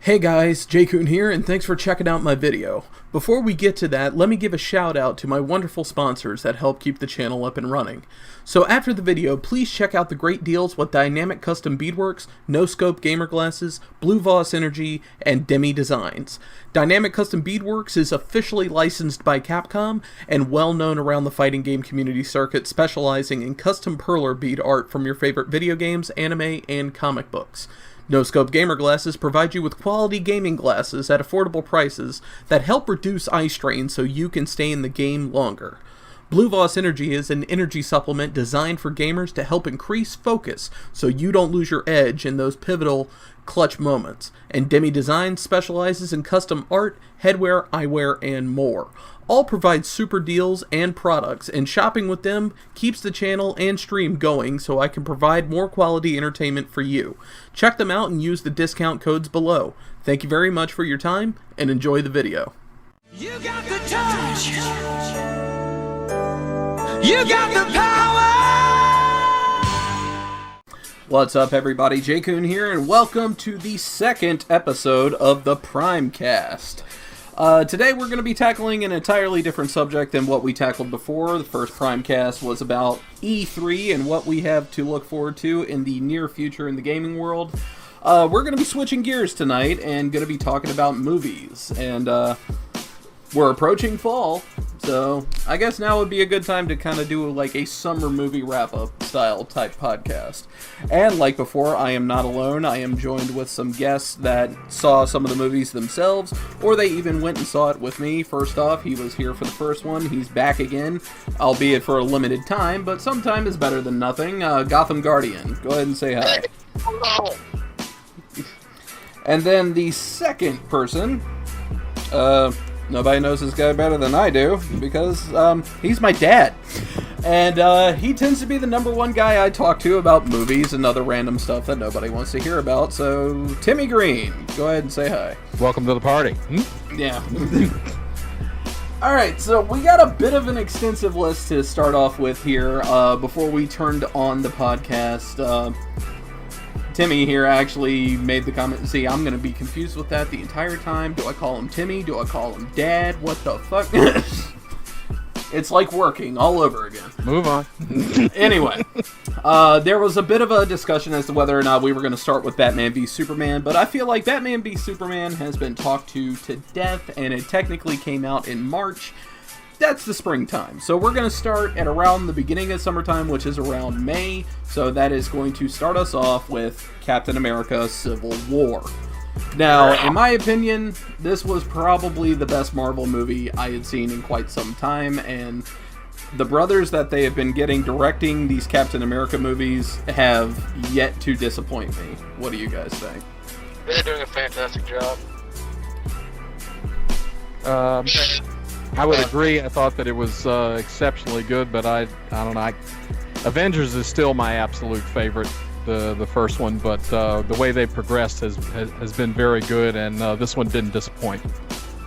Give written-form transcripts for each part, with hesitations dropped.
Hey guys, Jkun here, and thanks for checking out my video. Before we get to that, let me give a shout out to my wonderful sponsors that help keep the channel up and running. So after the video, please check out the great deals with Dynamic Custom Beadworks, No Scope Gamer Glasses, Blue Voss Energy, and Demi Designs. Dynamic Custom Beadworks is officially licensed by Capcom and well known around the fighting game community circuit, specializing in custom perler bead art from your favorite video games, anime, and comic books. No Scope Gamer Glasses provide you with quality gaming glasses at affordable prices that help reduce eye strain so you can stay in the game longer. Blue Voss Energy is an energy supplement designed for gamers to help increase focus so you don't lose your edge in those pivotal clutch moments. And Demi Design specializes in custom art, headwear, eyewear, and more. All provide super deals and products, and shopping with them keeps the channel and stream going so I can provide more quality entertainment for you. Check them out and use the discount codes below. Thank you very much for your time, and enjoy the video. You got the touch. You got the power. What's up, everybody? Jkun here, and welcome to the second episode of the Primecast. Today we're going to be tackling an entirely different subject than what we tackled before. The first Primecast was about E3 and what we have to look forward to in the near future in the gaming world. We're going to be switching gears tonight and going to be talking about movies. And we're approaching fall, so I guess now would be a good time to kind of do like a summer movie wrap-up style type podcast. And like before, I am not alone. I am joined with some guests that saw some of the movies themselves, or they even went and saw it with me. First off, he was here for the first one. He's back again, albeit for a limited time, but sometime is better than nothing. Gotham Guardian, go ahead and say hi. Hello. And then the second person, nobody knows this guy better than I do, because he's my dad. And he tends to be the number one guy I talk to about movies and other random stuff that nobody wants to hear about. So, Timmy Green, go ahead and say hi. Welcome to the party. Yeah. Alright, so we got a bit of an extensive list to start off with here before we turned on the podcast. Timmy here actually made the comment, see, I'm going to be confused with that the entire time. Do I call him Timmy? Do I call him Dad? What the fuck? It's like working all over again. Move on. Anyway, there was a bit of a discussion as to whether or not we were going to start with Batman v Superman, but I feel like Batman v Superman has been talked to death, and it technically came out in March. That's the springtime. So we're going to start at around the beginning of summertime, which is around May. So that is going to start us off with Captain America Civil War. Now, in my opinion, this was probably the best Marvel movie I had seen in quite some time, and the brothers that they have been getting directing these Captain America movies have yet to disappoint me. What do you guys think? They're doing a fantastic job. I would agree. I thought that it was exceptionally good, but I don't know. Avengers is still my absolute favorite, the first one, but the way they progressed has been very good, and this one didn't disappoint.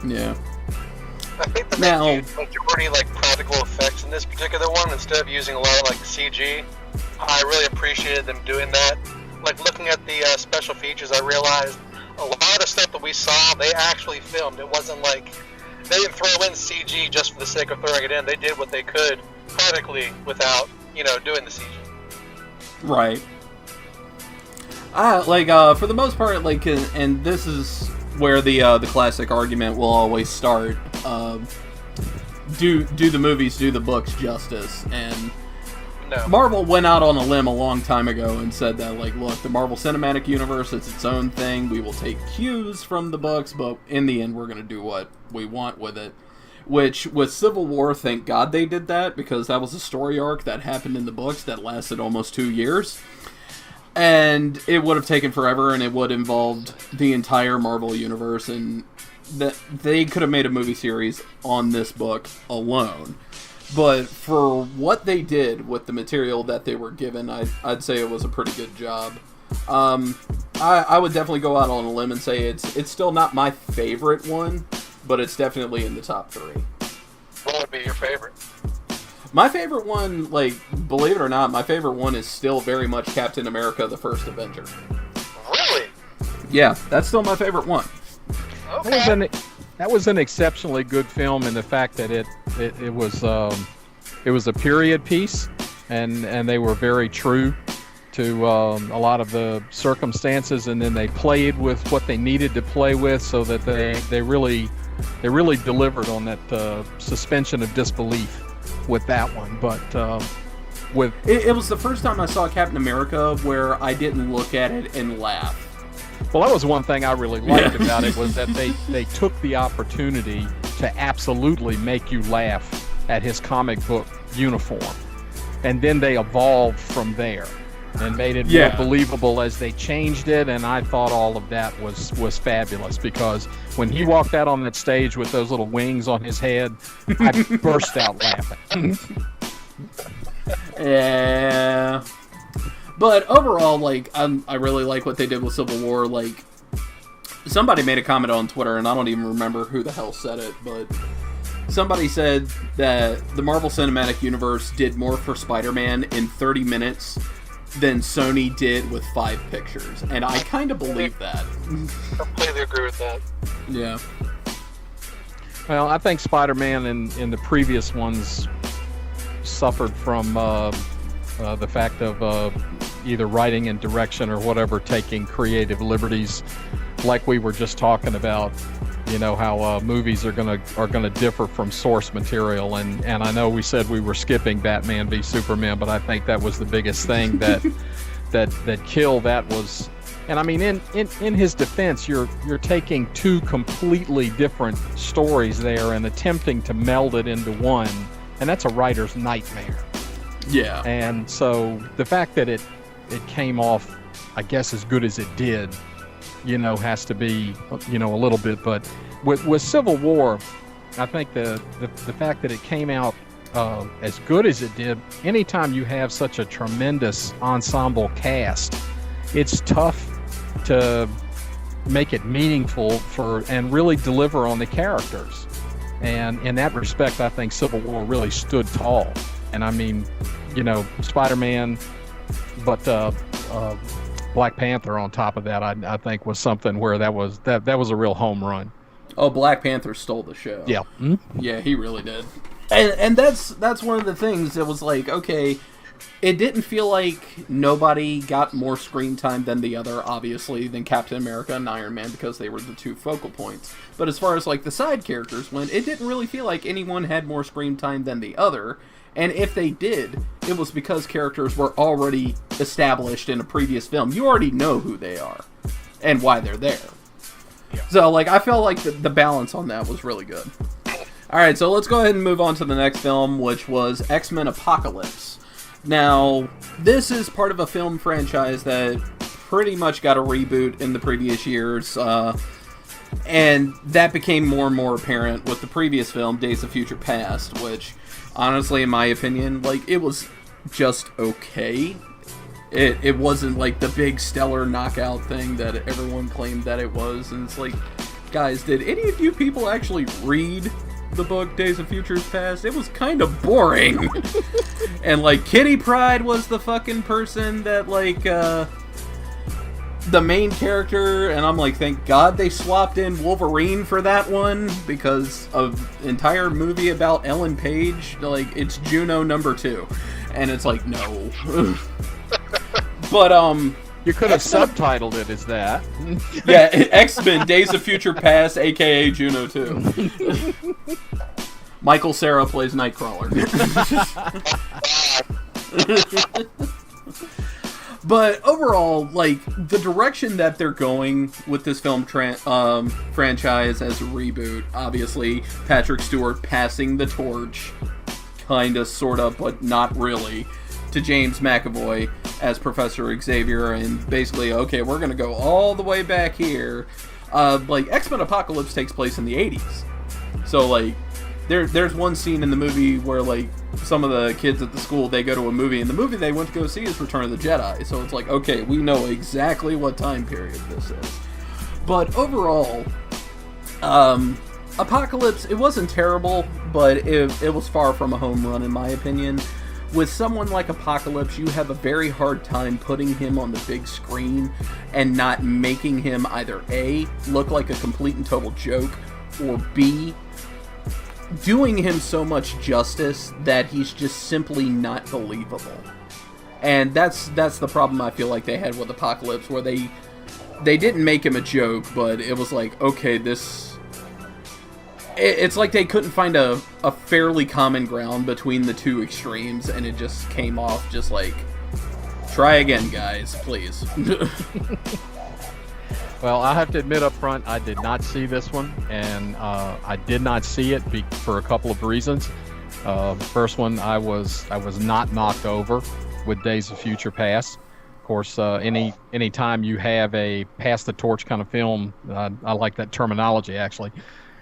Yeah. I think the majority like practical effects in this particular one, instead of using a lot of like CG, I really appreciated them doing that. Like looking at the special features, I realized a lot of stuff that we saw, they actually filmed. It wasn't like they didn't throw in CG just for the sake of throwing it in. They did what they could practically without, doing the CG. Right. For the most part, and this is where the classic argument will always start. Do the movies do the books justice? And no. Marvel went out on a limb a long time ago and said that, look, the Marvel Cinematic Universe, it's its own thing. We will take cues from the books, but in the end, we're going to do what we want with it. Which, with Civil War, thank God they did that, because that was a story arc that happened in the books that lasted almost 2 years. And it would have taken forever, and it would have involved the entire Marvel Universe, and that they could have made a movie series on this book alone. But for what they did with the material that they were given, I'd say it was a pretty good job. I would definitely go out on a limb and say it's still not my favorite one, but it's definitely in the top 3. What would be your favorite? My favorite one, believe it or not, my favorite one is still very much Captain America, the First Avenger. Really? Yeah, that's still my favorite one. Okay. That was an exceptionally good film in the fact that it was a period piece, and they were very true to a lot of the circumstances, and then they played with what they needed to play with, so that they really delivered on that suspension of disbelief with that one. But with it was the first time I saw Captain America where I didn't look at it and laugh. Well, that was one thing I really liked about it, was that they took the opportunity to absolutely make you laugh at his comic book uniform. And then they evolved from there and made it more believable as they changed it, and I thought all of that was fabulous, because when he walked out on that stage with those little wings on his head, I burst out laughing. Yeah. But overall, like, I really like what they did with Civil War. Like, somebody made a comment on Twitter, and I don't even remember who the hell said it, but somebody said that the Marvel Cinematic Universe did more for Spider-Man in 30 minutes than Sony did with 5 pictures. And I kind of believe that. Completely agree with that. Yeah. Well, I think Spider-Man in the previous ones suffered from the fact of either writing and direction or whatever taking creative liberties, like we were just talking about. You know how movies are gonna differ from source material, and I know we said we were skipping Batman v Superman, but I think that was the biggest thing that killed that was. And I mean, in his defense, you're taking 2 completely different stories there and attempting to meld it into one, and that's a writer's nightmare. Yeah. And so the fact that it came off, I guess, as good as it did, you know, has to be, you know, a little bit. But with Civil War, I think the fact that it came out as good as it did, anytime you have such a tremendous ensemble cast, it's tough to make it meaningful and really deliver on the characters. And in that respect, I think Civil War really stood tall. And I mean, you know, Spider-Man, but Black Panther on top of that, I think was something where that was a real home run. Oh, Black Panther stole the show. Yeah. Mm-hmm. Yeah, he really did. And that's one of the things that was like, okay, it didn't feel like nobody got more screen time than the other, obviously, than Captain America and Iron Man, because they were the 2 focal points. But as far as like the side characters went, it didn't really feel like anyone had more screen time than the other. And if they did, it was because characters were already established in a previous film. You already know who they are and why they're there. Yeah. So, like, I felt like the balance on that was really good. Alright, so let's go ahead and move on to the next film, which was X-Men Apocalypse. Now, this is part of a film franchise that pretty much got a reboot in the previous years, and that became more and more apparent with the previous film, Days of Future Past, which, honestly, in my opinion, like, it was just okay. It wasn't like the big stellar knockout thing that everyone claimed that it was, and it's like, guys, did any of you people actually read the book Days of Future Past? It was kind of boring. And like, Kitty Pryde was the fucking person that like the main character, and I'm like, thank God they swapped in Wolverine for that one, because of entire movie about Ellen Page, like, it's Juno #2, and it's like, no. But you could have subtitled it as that. Yeah, X-Men Days of Future Past, aka Juno 2. Michael Cera plays Nightcrawler. But overall, like, the direction that they're going with this film franchise as a reboot, obviously, Patrick Stewart passing the torch, kinda, sorta, but not really, to James McAvoy as Professor Xavier, and basically, okay, we're gonna go all the way back here. Like, X-Men Apocalypse takes place in the 80s. So, like, there's one scene in the movie where, like, some of the kids at the school, they go to a movie, and the movie they went to go see is Return of the Jedi. So it's like, okay, we know exactly what time period this is. But overall, Apocalypse, it wasn't terrible, but it was far from a home run, in my opinion. with someone like Apocalypse, you have a very hard time putting him on the big screen and not making him either A, look like a complete and total joke, or B, doing him so much justice that he's just simply not believable. And that's the problem I feel like they had with Apocalypse, where they didn't make him a joke, but it was like, okay, it's like they couldn't find a fairly common ground between the two extremes, and it just came off just like, try again, guys, please. Well, I have to admit up front, I did not see this one, and I did not see it for a couple of reasons. First one, I was not knocked over with Days of Future Past. Of course, any time you have a pass the torch kind of film, I like that terminology actually.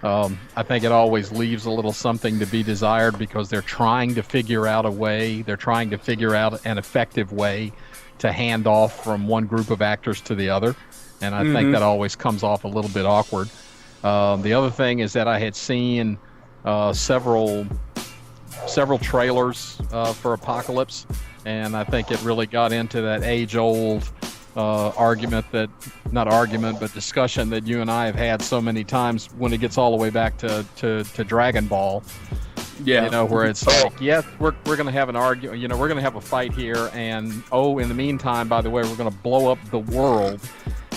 I think it always leaves a little something to be desired, because they're trying to figure out an effective way to hand off from one group of actors to the other. And I think that always comes off a little bit awkward. The other thing is that I had seen several trailers for Apocalypse, and I think it really got into that age-old discussion that you and I have had so many times when it gets all the way back to Dragon Ball. Yeah. You know, where it's like, yeah, we're going to have an argument, you know, we're going to have a fight here, and in the meantime, by the way, we're going to blow up the world,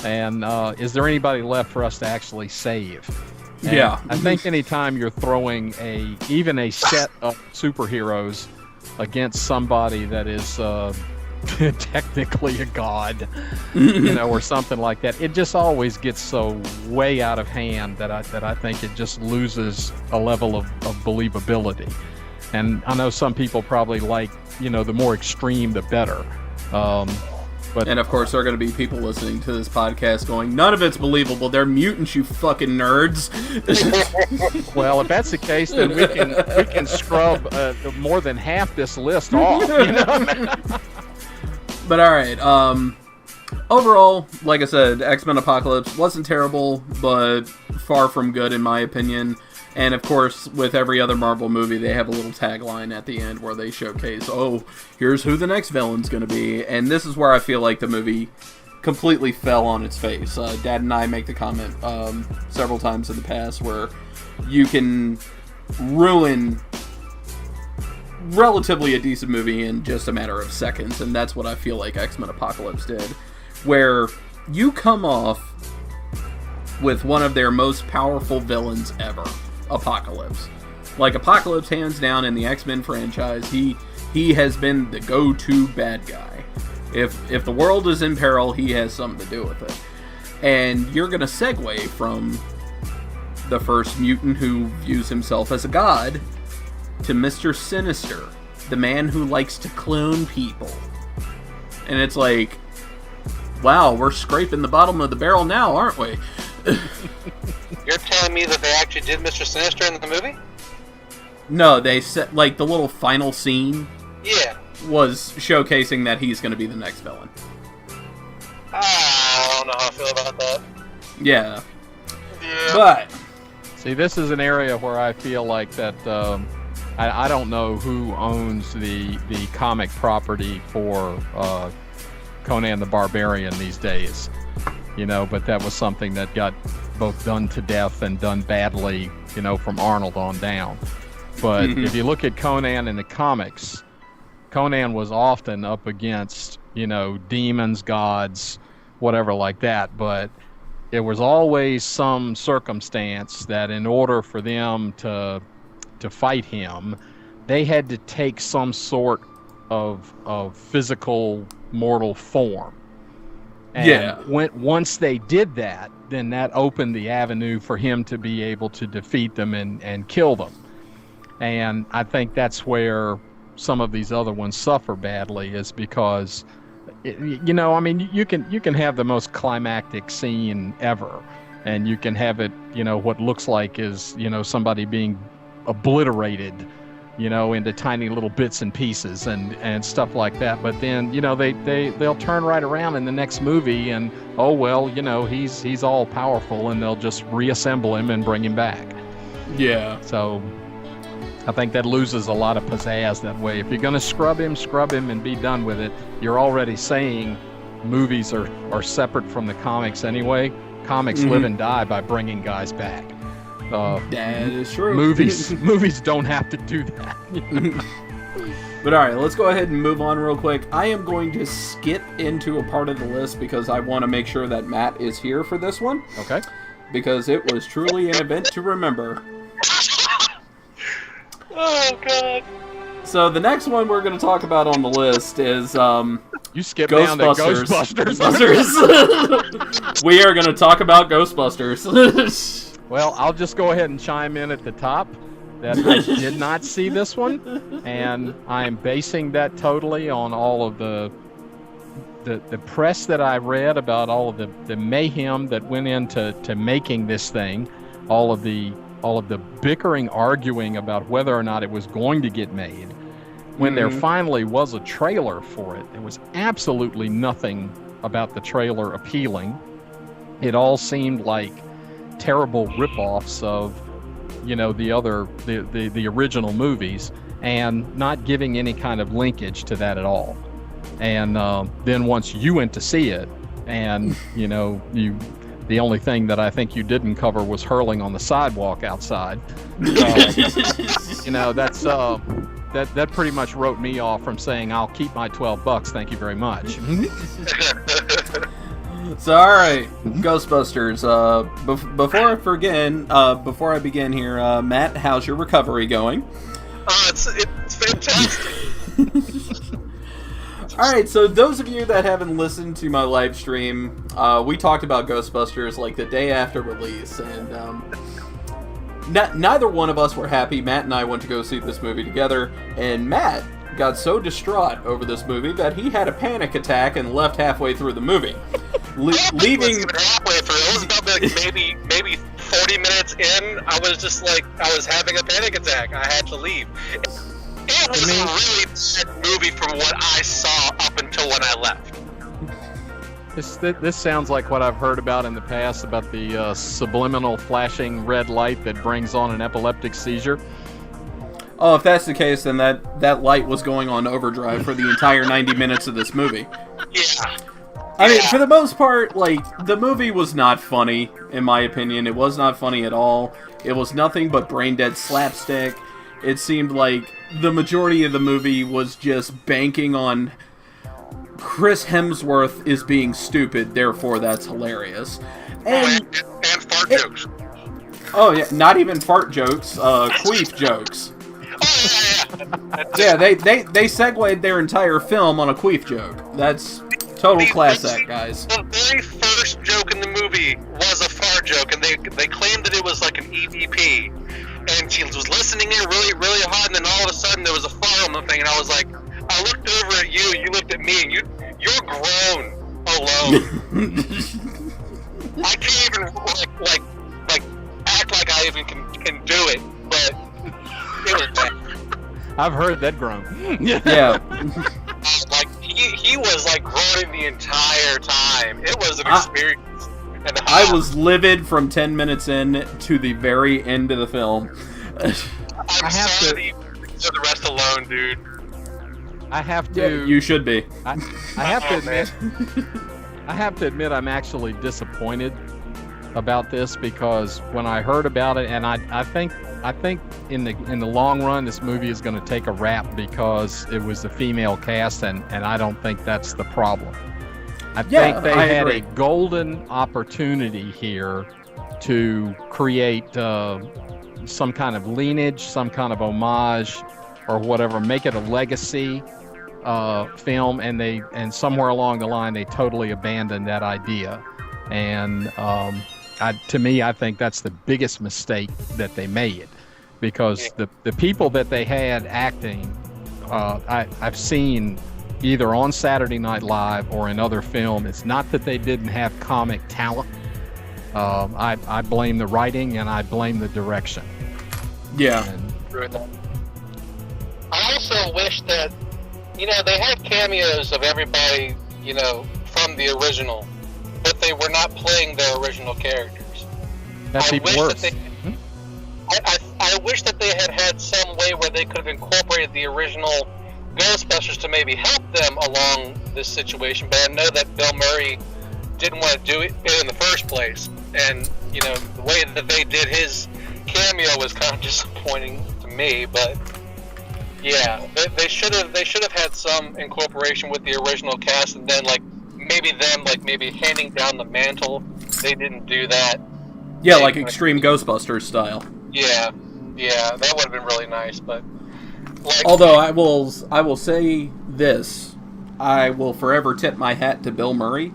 and is there anybody left for us to actually save? And yeah. I think anytime you're throwing even a set of superheroes against somebody that is technically a god, you know, or something like that, it just always gets so way out of hand that I think it just loses a level of believability. And I know some people probably like, you know, the more extreme the better. And of course, there are going to be people listening to this podcast going, none of it's believable. They're mutants, you fucking nerds. Well, if that's the case, then we can scrub more than half this list off. You know? But all right. Overall, like I said, X-Men Apocalypse wasn't terrible, but far from good in my opinion. And of course, with every other Marvel movie, they have a little tagline at the end where they showcase, oh, here's who the next villain's going to be. And this is where I feel like the movie completely fell on its face. Dad and I make the comment several times in the past where you can ruin relatively a decent movie in just a matter of seconds. And that's what I feel like X-Men Apocalypse did. Where you come off with one of their most powerful villains ever. Apocalypse. Like, Apocalypse, hands down, in the X-Men franchise, he has been the go-to bad guy. If the world is in peril, he has something to do with it. And you're going to segue from the first mutant who views himself as a god to Mr. Sinister, the man who likes to clone people. And it's like, wow, we're scraping the bottom of the barrel now, aren't we? You're telling me that they actually did Mr. Sinister in the movie? No, they said, like, the little final scene was showcasing that he's going to be the next villain. I don't know how I feel about that. Yeah. But see, this is an area where I feel like that I don't know who owns the comic property for Conan the Barbarian these days. You know, but that was something that got both done to death and done badly, you know, from Arnold on down. But if you look at Conan in the comics, Conan was often up against, you know, demons, gods, whatever like that. But it was always some circumstance that in order for them to fight him, they had to take some sort of physical mortal form. And once they did that, then that opened the avenue for him to be able to defeat them and kill them. And I think that's where some of these other ones suffer badly, is because, you know, I mean, you can have the most climactic scene ever, and you can have it, you know, what looks like is, you know, somebody being obliterated, you know, into tiny little bits and pieces and stuff like that. But then, you know, they'll turn right around in the next movie and, oh, well, you know, he's all powerful, and they'll just reassemble him and bring him back. Yeah. So I think that loses a lot of pizzazz that way. If you're going to scrub him and be done with it. You're already saying movies are separate from the comics anyway. Comics live and die by bringing guys back. That is true. Movies don't have to do that. But all right, let's go ahead and move on real quick. I am going to skip into a part of the list because I want to make sure that Matt is here for this one. Okay. Because it was truly an event to remember. Oh, God. So the next one we're going to talk about on the list is you skipped down to Ghostbusters. We are going to talk about Ghostbusters. Well, I'll just go ahead and chime in at the top that I did not see this one, and I am basing that totally on all of the press that I read about all of the mayhem that went into making this thing, all of the bickering, arguing about whether or not it was going to get made. When there finally was a trailer for it, there was absolutely nothing about the trailer appealing. It all seemed like terrible rip-offs of, the original movies, and not giving any kind of linkage to that at all. And then once you went to see it, and the only thing that I think you didn't cover was hurling on the sidewalk outside. That pretty much wrote me off from saying I'll keep my $12. Thank you very much. So, all right, Ghostbusters. Before I begin here, Matt, how's your recovery going? It's fantastic. All right, so those of you that haven't listened to my live stream, we talked about Ghostbusters like the day after release, and neither one of us were happy. Matt and I went to go see this movie together, and Matt got so distraught over this movie that he had a panic attack and left halfway through the movie. Leaving halfway through. It was about maybe 40 minutes in. I was having a panic attack. I had to leave. It was a really bad movie from what I saw up until when I left. This sounds like what I've heard about in the past about the subliminal flashing red light that brings on an epileptic seizure. Oh, if that's the case, then that light was going on overdrive for the entire 90 minutes of this movie. Yeah. I mean, for the most part, the movie was not funny, in my opinion. It was not funny at all. It was nothing but brain-dead slapstick. It seemed like the majority of the movie was just banking on Chris Hemsworth is being stupid, therefore that's hilarious. And fart jokes. Oh, yeah, not even fart jokes, queef jokes. Oh, yeah, they segued their entire film on a queef joke. That's total class act, guys. The very first joke in the movie was a fart joke, and they claimed that it was like an EVP. And she was listening in really, really hard, and then all of a sudden there was a fart on the thing, and I was like, I looked over at you looked at me, and you're grown alone. I can't even like act like I even can do it, but it was bad. I've heard that groan. Yeah. He was groaning the entire time. It was an experience. I was livid from 10 minutes in to the very end of the film. I'm sorry to leave the rest alone, dude. I have to. Yeah, you should be. I have to admit. I have to admit, I'm actually disappointed about this because when I heard about it, and I think in the long run, this movie is going to take a rap because it was the female cast, and I don't think that's the problem. I think they had a golden opportunity here to create some kind of lineage, some kind of homage, or whatever, make it a legacy film, and somewhere along the line they totally abandoned that idea. And to me, I think that's the biggest mistake that they made, because the people that they had acting, I've seen either on Saturday Night Live or in other film. It's not that they didn't have comic talent. I blame the writing and I blame the direction. Yeah. I also wish that, they had cameos of everybody, from the original, but they were not playing their original characters. That's even worse. I I wish that they had some way where they could have incorporated the original Ghostbusters to maybe help them along this situation, but I know that Bill Murray didn't want to do it in the first place, and you know the way that they did his cameo was kind of disappointing to me. But yeah, they should have had some incorporation with the original cast, and then maybe handing down the mantle. They didn't do that. Yeah, like Extreme Ghostbusters style. Yeah, that would have been really nice. But although I will say this, I will forever tip my hat to Bill Murray,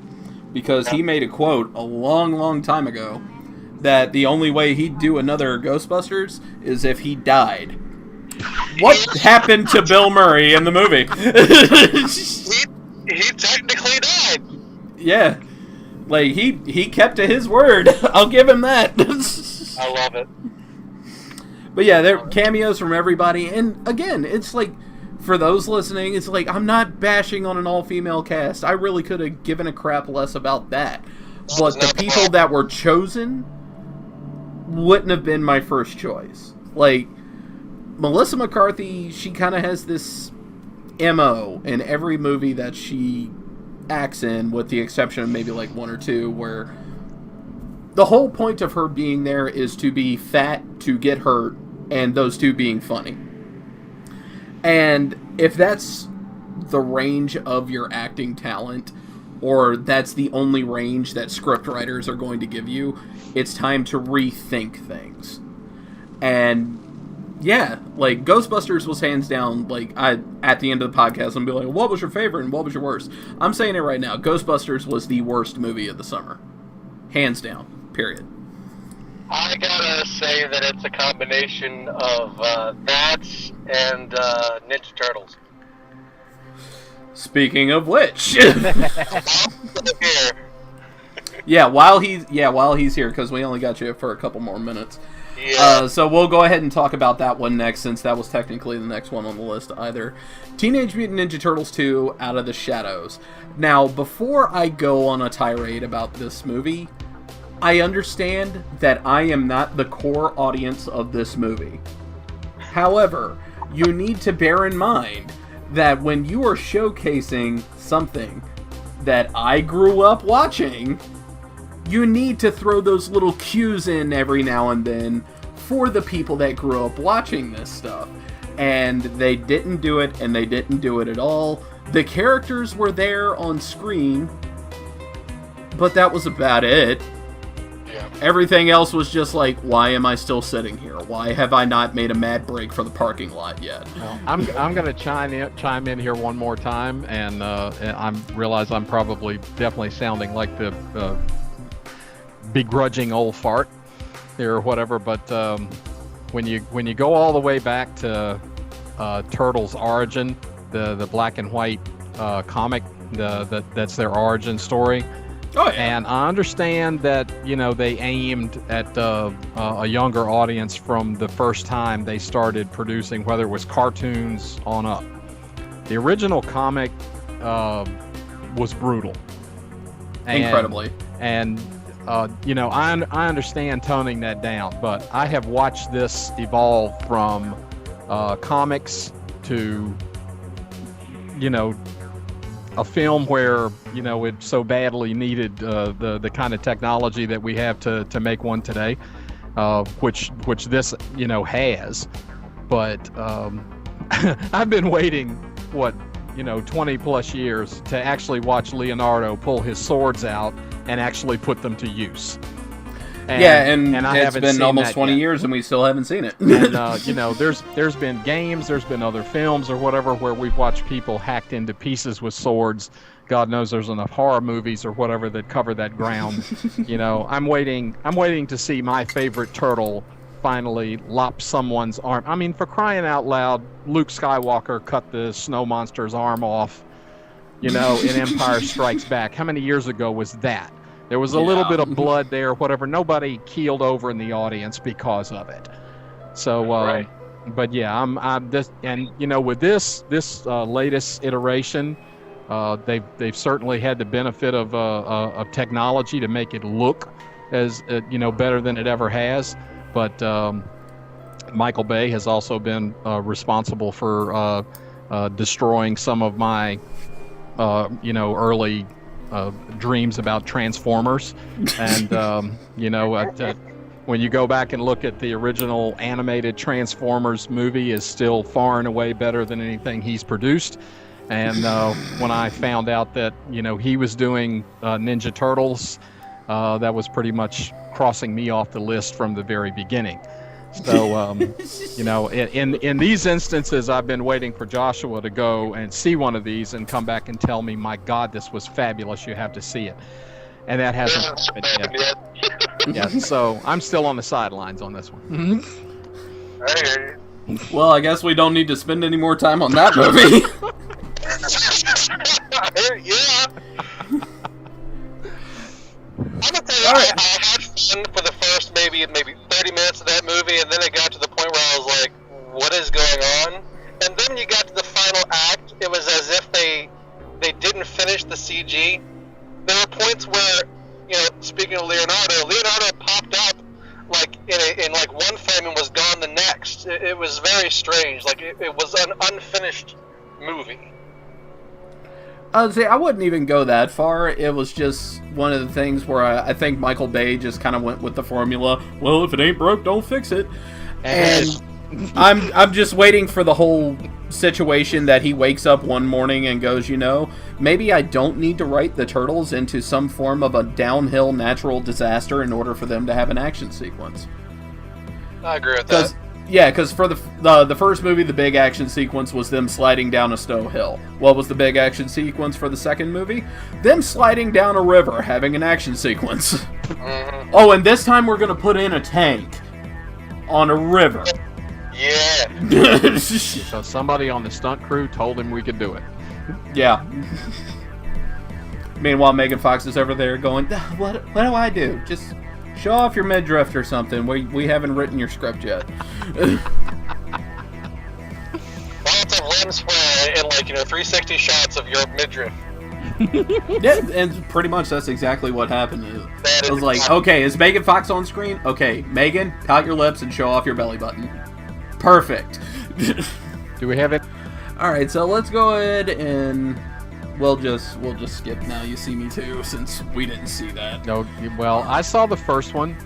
because he made a quote a long time ago that the only way he'd do another Ghostbusters is if he died. What happened to Bill Murray in the movie? he technically died. Yeah. Like, he kept to his word. I'll give him that. I love it. But yeah, there are cameos from everybody. And again, it's like, for those listening, it's like, I'm not bashing on an all-female cast. I really could have given a crap less about that. But the people that were chosen wouldn't have been my first choice. Like, Melissa McCarthy, she kind of has this MO in every movie that she acts in, with the exception of maybe like one or two, where the whole point of her being there is to be fat, to get hurt, and those two being funny. And if that's the range of your acting talent, or that's the only range that scriptwriters are going to give you, it's time to rethink things. And yeah, like, Ghostbusters was hands down, like, at the end of the podcast, I'm be like, what was your favorite and what was your worst? I'm saying it right now, Ghostbusters was the worst movie of the summer. Hands down. Period. I gotta say that it's a combination of that and Ninja Turtles. Speaking of which, yeah, while he's here, because we only got you for a couple more minutes. Yeah. So we'll go ahead and talk about that one next, since that was technically the next one on the list either. Teenage Mutant Ninja Turtles 2: Out of the Shadows. Now, before I go on a tirade about this movie, I understand that I am not the core audience of this movie. However, you need to bear in mind that when you are showcasing something that I grew up watching, you need to throw those little cues in every now and then for the people that grew up watching this stuff. And they didn't do it, and they didn't do it at all. The characters were there on screen, but that was about it. Yeah. Everything else was just like, why am I still sitting here? Why have I not made a mad break for the parking lot yet? Well, I'm going to chime in here one more time, and I realize I'm definitely sounding like the begrudging old fart or whatever, but when you go all the way back to Turtles' origin, the black and white comic, that's their origin story. Oh, yeah. And I understand that, they aimed at a younger audience from the first time they started producing, whether it was cartoons on up. The original comic was brutal. Incredibly. And I understand toning that down, but I have watched this evolve from comics to, a film where, it so badly needed the kind of technology that we have to make one today, which this, has. But I've been waiting, 20 plus years to actually watch Leonardo pull his swords out and actually put them to use. And I it's haven't been seen almost that 20 yet. years and we still haven't seen it. And there's been games, there's been other films or whatever where we've watched people hacked into pieces with swords. God knows there's enough horror movies or whatever that cover that ground. I'm waiting to see my favorite turtle finally lop someone's arm. I mean, for crying out loud, Luke Skywalker cut the snow monster's arm off, in Empire Strikes Back. How many years ago was that? There was a little bit of blood there, whatever. Nobody keeled over in the audience because of it. So, Right. But yeah, I'm this, and with this latest iteration, they've certainly had the benefit of technology to make it look as better than it ever has. But Michael Bay has also been responsible for destroying some of my, early dreams about Transformers. And, when you go back and look at the original animated Transformers movie, is still far and away better than anything he's produced. And when I found out that, he was doing Ninja Turtles, that was pretty much crossing me off the list from the very beginning. So, in these instances, I've been waiting for Joshua to go and see one of these and come back and tell me, my God, this was fabulous. You have to see it. And that hasn't happened yet. Yeah, so I'm still on the sidelines on this one. I hear you. Well, I guess we don't need to spend any more time on that movie. Yeah. I'm gonna tell you, I had fun for the first maybe 30 minutes of that movie, and then it got to the point where I was like, what is going on? And then you got to the final act, it was as if they didn't finish the CG. There were points where, speaking of Leonardo popped up like in one frame and was gone the next. It was very strange. Like it was an unfinished movie. See, I wouldn't even go that far. It was just one of the things where I think Michael Bay just kind of went with the formula. Well, if it ain't broke, don't fix it. And I'm just waiting for the whole situation that he wakes up one morning and goes, maybe I don't need to write the Turtles into some form of a downhill natural disaster in order for them to have an action sequence. I agree with that. Yeah, because for the first movie, the big action sequence was them sliding down a snow hill. What was the big action sequence for the second movie? Them sliding down a river, having an action sequence. Mm-hmm. Oh, and this time we're going to put in a tank on a river. Yeah. So somebody on the stunt crew told him we could do it. Yeah. Meanwhile, Megan Fox is over there going, what do I do? Just show off your midriff or something. We haven't written your script yet. Lots of limb spray and 360 shots of your midriff. Yeah, and pretty much that's exactly what happened. It was like, okay, is Megan Fox on screen? Okay, Megan, pout your lips and show off your belly button. Perfect. Do we have it? All right, so let's go ahead and we'll just skip Now You See Me Too, since we didn't see that. No, well, I saw the first one,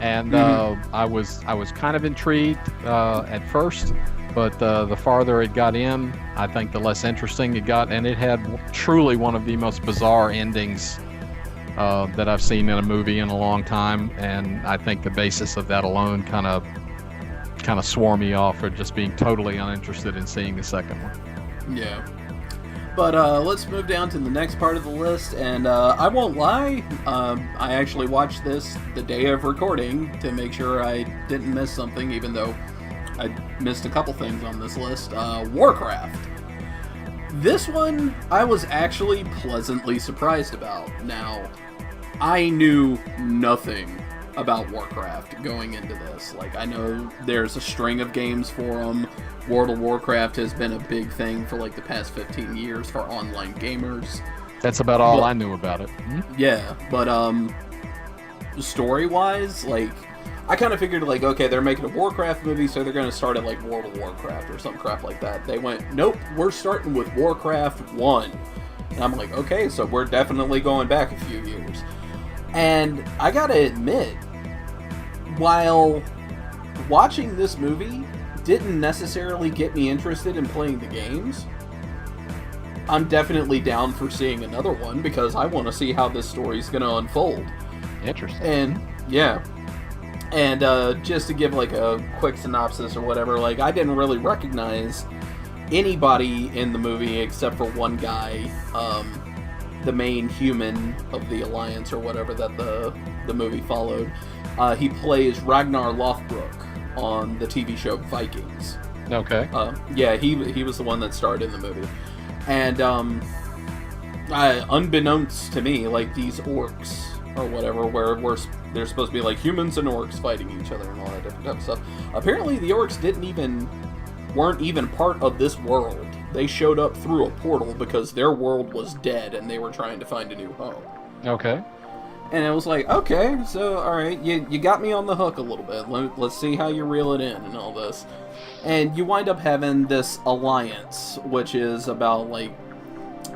and I was kind of intrigued at first, but the farther it got in, I think the less interesting it got, and it had truly one of the most bizarre endings that I've seen in a movie in a long time, and I think the basis of that alone kind of swore me off for just being totally uninterested in seeing the second one. Yeah. But let's move down to the next part of the list, and I won't lie, I actually watched this the day of recording to make sure I didn't miss something, even though I missed a couple things on this list. Warcraft. This one, I was actually pleasantly surprised about. Now, I knew nothing about Warcraft going into this. I know there's a string of games for them. World of Warcraft has been a big thing for the past 15 years for online gamers. That's about all I knew about it. Mm-hmm. Yeah, but story-wise, I kind of figured okay, they're making a Warcraft movie, so they're going to start at World of Warcraft or some crap like that. They went, nope, we're starting with Warcraft 1. And I'm like, okay, so we're definitely going back a few years. And I gotta admit, while watching this movie didn't necessarily get me interested in playing the games, I'm definitely down for seeing another one because I want to see how this story's going to unfold. Interesting. And, yeah. And just to give a quick synopsis or whatever, I didn't really recognize anybody in the movie except for one guy, the main human of the Alliance or whatever that the movie followed. He plays Ragnar Lothbrok on the TV show Vikings. Okay. Yeah, he was the one that starred in the movie. And unbeknownst to me, these orcs or whatever, where they're supposed to be humans and orcs fighting each other and all that different type of stuff. Apparently the orcs weren't even part of this world. They showed up through a portal because their world was dead and they were trying to find a new home. Okay. And it was like, okay, so, alright, you got me on the hook a little bit. Let's see how you reel it in and all this. And you wind up having this alliance, which is about, like,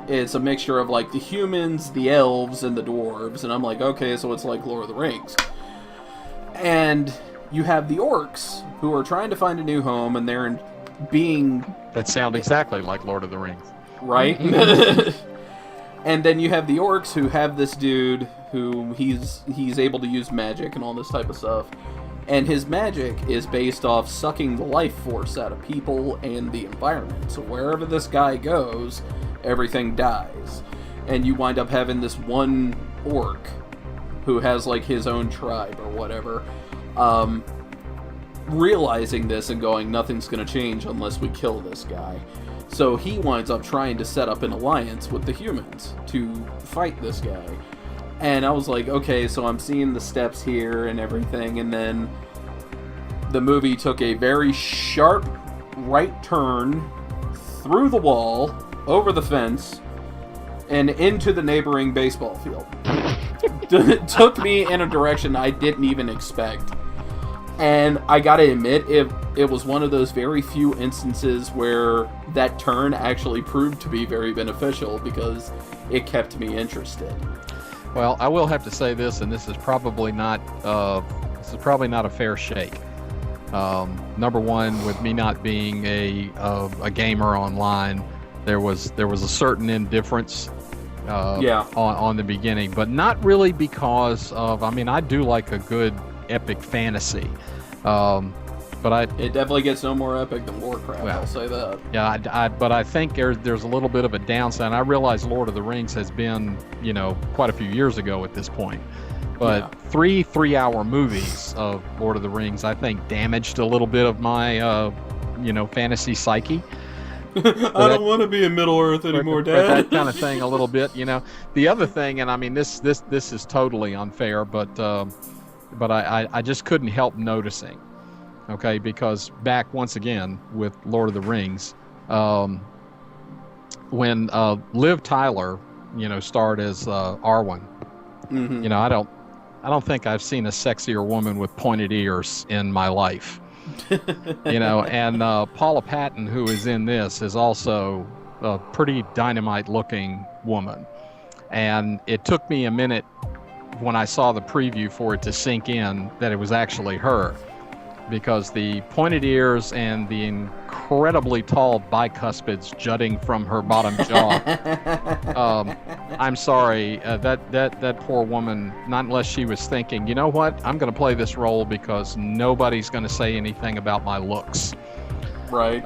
it's a mixture of, like, the humans, the elves, and the dwarves. And I'm like, okay, so it's like Lord of the Rings. And you have the orcs, who are trying to find a new home, and they're being... That sound exactly like Lord of the Rings. Right? And then you have the orcs, who have this dude who he's able to use magic and all this type of stuff. And his magic is based off sucking the life force out of people and the environment. So wherever this guy goes, everything dies. And you wind up having this one orc who has, like, his own tribe or whatever, realizing this and going, nothing's going to change unless we kill this guy. So he winds up trying to set up an alliance with the humans to fight this guy. And I was like, okay, so I'm seeing the steps here and everything, and then the movie took a very sharp right turn through the wall, over the fence, and into the neighboring baseball field. It took me in a direction I didn't even expect. And I gotta admit, it was one of those very few instances where that turn actually proved to be very beneficial, because it kept me interested. Well, I will have to say this, and this is probably not a fair shake. Number one, with me not being a gamer online, there was a certain indifference on the beginning, but not really because of. I mean, I do like a good epic fantasy, but it definitely gets no more epic than Warcraft. I'll say that. Yeah, but I think there's a little bit of a downside. I realize Lord of the Rings has been, quite a few years ago at this point, but three 3-hour movies of Lord of the Rings, I think, damaged a little bit of my, fantasy psyche. I don't want to be in Middle Earth anymore, Dad. That kind of thing, a little bit, The other thing, and I mean, this is totally unfair, but I just couldn't help noticing. Okay, because back once again with Lord of the Rings, when Liv Tyler, starred as Arwen, mm-hmm. I don't think I've seen a sexier woman with pointed ears in my life. And Paula Patton, who is in this, is also a pretty dynamite-looking woman. And it took me a minute when I saw the preview for it to sink in that it was actually her, because the pointed ears and the incredibly tall bicuspids jutting from her bottom jaw. I'm sorry, that poor woman, not unless she was thinking, you know what, I'm going to play this role because nobody's going to say anything about my looks. Right.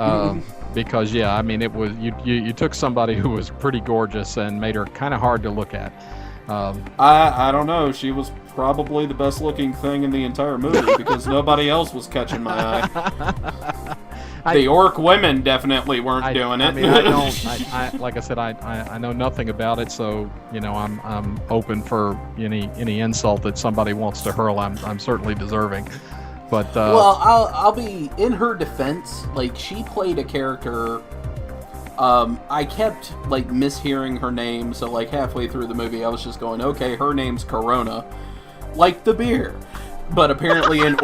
Because, I mean, it was you took somebody who was pretty gorgeous and made her kind of hard to look at. I don't know. She was probably the best looking thing in the entire movie because nobody else was catching my eye. The orc women definitely weren't doing it. I mean, I like I said, I know nothing about it, so I'm open for any insult that somebody wants to hurl. I'm certainly deserving. But well, I'll be in her defense. Like, she played a character. I kept, like, mishearing her name, so, like, halfway through the movie, I was just going, okay, her name's Corona, like the beer. But apparently in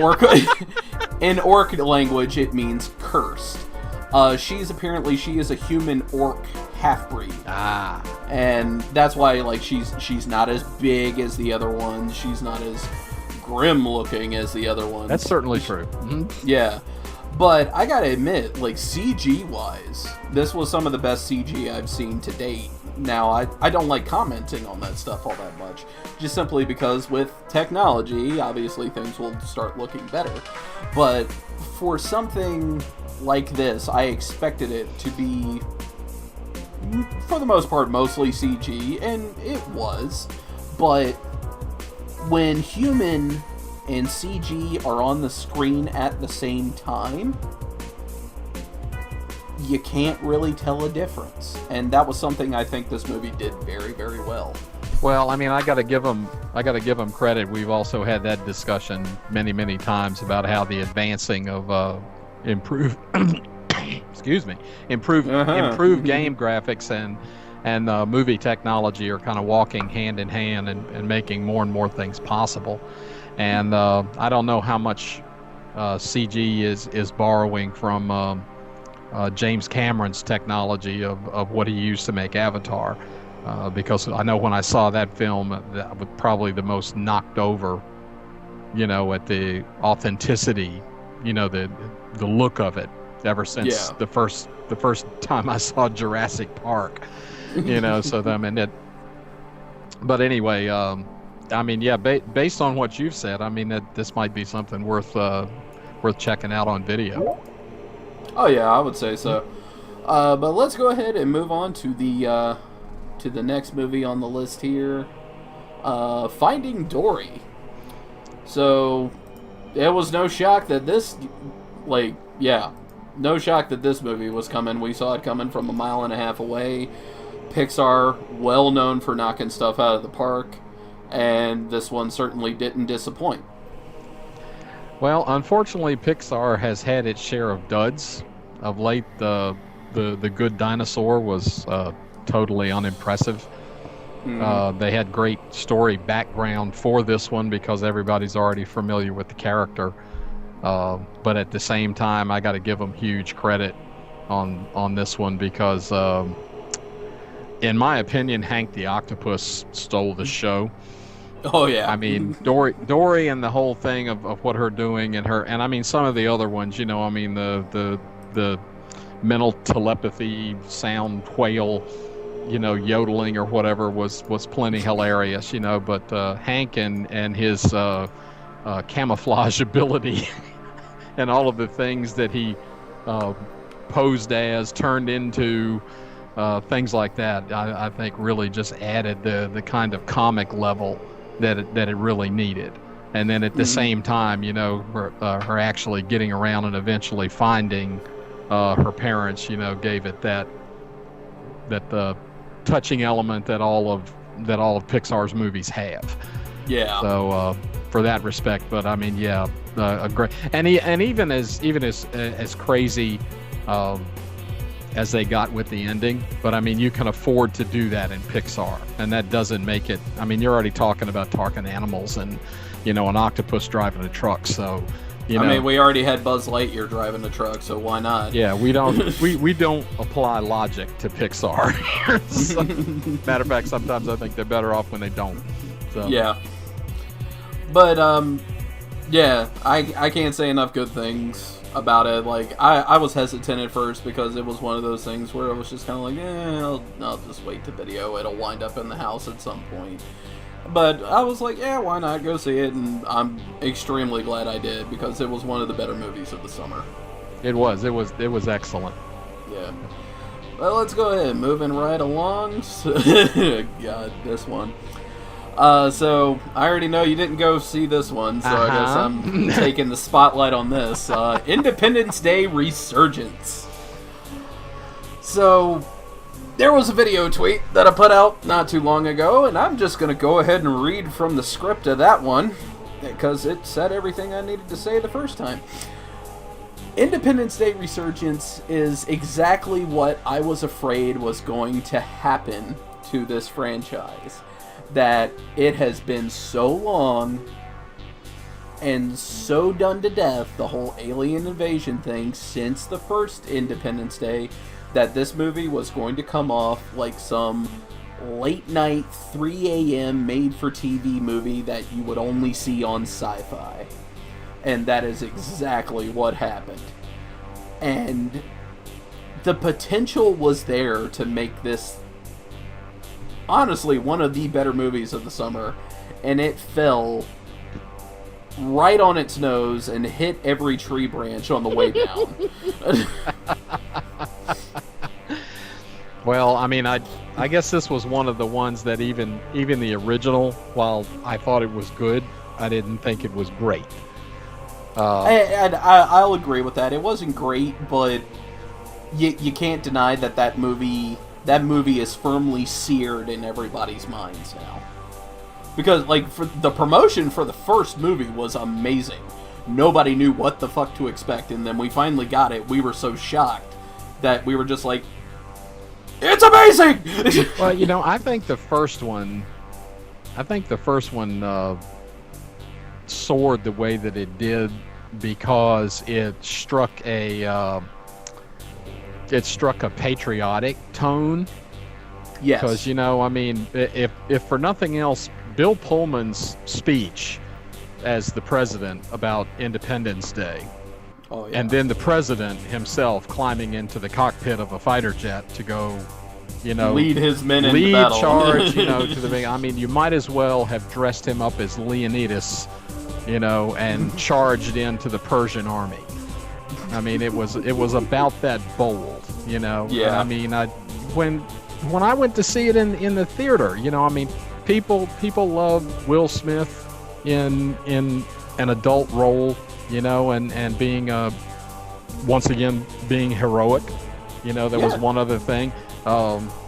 orc language, it means cursed. She is a human orc half-breed. And that's why, like, she's not as big as the other ones. She's not as grim-looking as the other ones. That's certainly true. Mm-hmm. Yeah. But I gotta admit, like, CG-wise, this was some of the best CG I've seen to date. Now, I don't like commenting on that stuff all that much, just simply because with technology, obviously things will start looking better. But for something like this, I expected it to be, for the most part, mostly CG, and it was. But when human and CG are on the screen at the same time, you can't really tell a difference. And that was something I think this movie did very, very well. Well, I mean, I got to give them credit. We've also had that discussion many, many times about how the advancing of improved game graphics and movie technology are kind of walking hand in hand and making more and more things possible. And I don't know how much CG is borrowing from James Cameron's technology of what he used to make Avatar, because I know when I saw that film, that was probably the most knocked over, at the authenticity, the look of it, ever since the first time I saw Jurassic Park. So I mean but anyway, based on what you've said, I mean that this might be something worth checking out on video. Oh yeah, I would say so. But let's go ahead and move on to the next movie on the list here, Finding Dory. So it was no shock that this movie was coming. We saw it coming from a mile and a half away. Pixar, well known for knocking stuff out of the park, and this one certainly didn't disappoint. Well, unfortunately, Pixar has had its share of duds of late. The Good Dinosaur was totally unimpressive. They had great story background for this one because everybody's already familiar with the character. But at the same time, I got to give them huge credit on this one because, in my opinion, Hank the Octopus stole the show. Oh yeah. I mean, Dory and the whole thing of what her doing and I mean some of the other ones, the mental telepathy sound whale, yodeling or whatever was plenty hilarious, but Hank and his camouflage ability and all of the things that he posed as, turned into, things like that, I think really just added the kind of comic level that it really needed. And then at the same time, her actually getting around and eventually finding her parents, gave it that touching element that all of Pixar's movies have. Yeah. So for that respect, but I mean, a great and even as crazy as they got with the ending, but I mean, you can afford to do that in Pixar, and that doesn't make it. I mean, you're already talking animals and an octopus driving a truck, so. I mean, we already had Buzz Lightyear driving the truck, so why not? Yeah, we don't we don't apply logic to Pixar. So, matter of fact, sometimes I think they're better off when they don't. So. Yeah. But I can't say enough good things about it. Like I was hesitant at first because it was one of those things where I was just kind of like, I'll just wait to video. It'll wind up in the house at some point. But I was like, why not go see it? And I'm extremely glad I did because it was one of the better movies of the summer. It was excellent. Yeah. Well, let's go ahead, moving right along. God, this one. So I already know you didn't go see this one, so I guess I'm taking the spotlight on this. Independence Day Resurgence. So there was a video tweet that I put out not too long ago, and I'm just going to go ahead and read from the script of that one, because it said everything I needed to say the first time. Independence Day Resurgence is exactly what I was afraid was going to happen to this franchise. That it has been so long and so done to death, the whole alien invasion thing, since the first Independence Day, that this movie was going to come off like some late night 3 a.m. made-for-TV movie that you would only see on Sci-Fi. And that is exactly what happened. And the potential was there to make this, honestly, one of the better movies of the summer. And it fell right on its nose and hit every tree branch on the way down. Well, I mean, I guess this was one of the ones that even the original, while I thought it was good, I didn't think it was great. I'll agree with that. It wasn't great, but you can't deny that movie is firmly seared in everybody's minds now. Because, like, for the promotion for the first movie was amazing. Nobody knew what the fuck to expect, and then we finally got it. We were so shocked that we were just like, It's amazing. Well, you know, I think the first one soared the way that it did because it struck a patriotic tone. Yes. Because, you know, I mean, if for nothing else, Bill Pullman's speech as the president about Independence Day, and then the president himself climbing into the cockpit of a fighter jet to go, you know, lead his men in lead battle. charge, you know, to the big. I mean, you might as well have dressed him up as Leonidas, you know, and charged into the Persian army. I mean, it was about that bold, you know. Yeah. I mean, when I went to see it in the theater, you know, I mean, people love Will Smith in an adult role, you know, and being once again being heroic. You know, there was one other thing.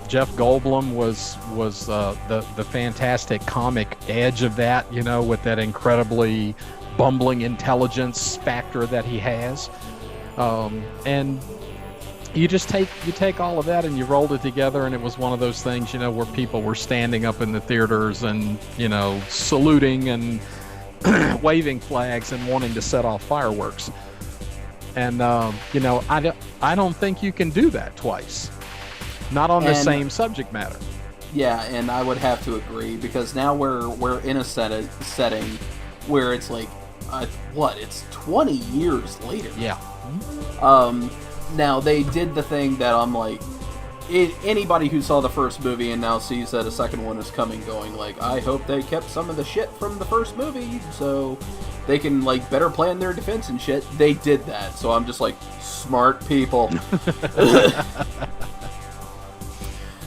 Jeff Goldblum was the fantastic comic edge of that, you know, with that incredibly bumbling intelligence factor that he has. And you take all of that and you rolled it together, and it was one of those things, you know, where people were standing up in the theaters and, you know, saluting and waving flags and wanting to set off fireworks. And you know, I don't think you can do that twice, not on the same subject matter. Yeah, and I would have to agree, because now we're in a setting where it's like, it's 20 years later. Yeah. Now they did the thing that I'm like, anybody who saw the first movie and now sees that a second one is coming, going like, I hope they kept some of the shit from the first movie so they can like better plan their defense and shit. They did that, so I'm just like, smart people.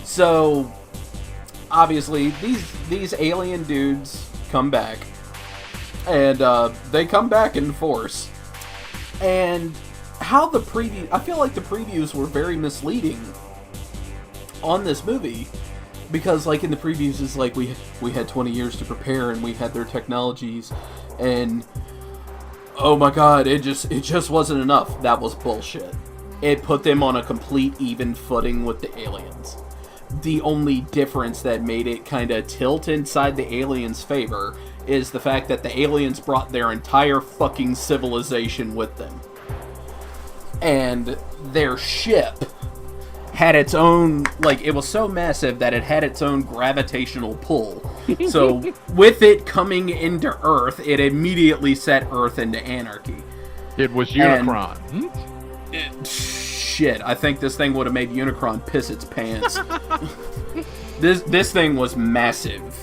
So obviously these alien dudes come back, and they come back in force. And how the preview, I feel like the previews were very misleading on this movie, because like in the previews it's like we had 20 years to prepare and we had their technologies, and oh my god, it just wasn't enough. That was bullshit. It put them on a complete even footing with the aliens. The only difference that made it kind of tilt inside the aliens' favor is the fact that the aliens brought their entire fucking civilization with them. And their ship had its own, like, it was so massive that it had its own gravitational pull. So, with it coming into Earth, it immediately set Earth into anarchy. It was Unicron. Shit, I think this thing would have made Unicron piss its pants. This thing was massive.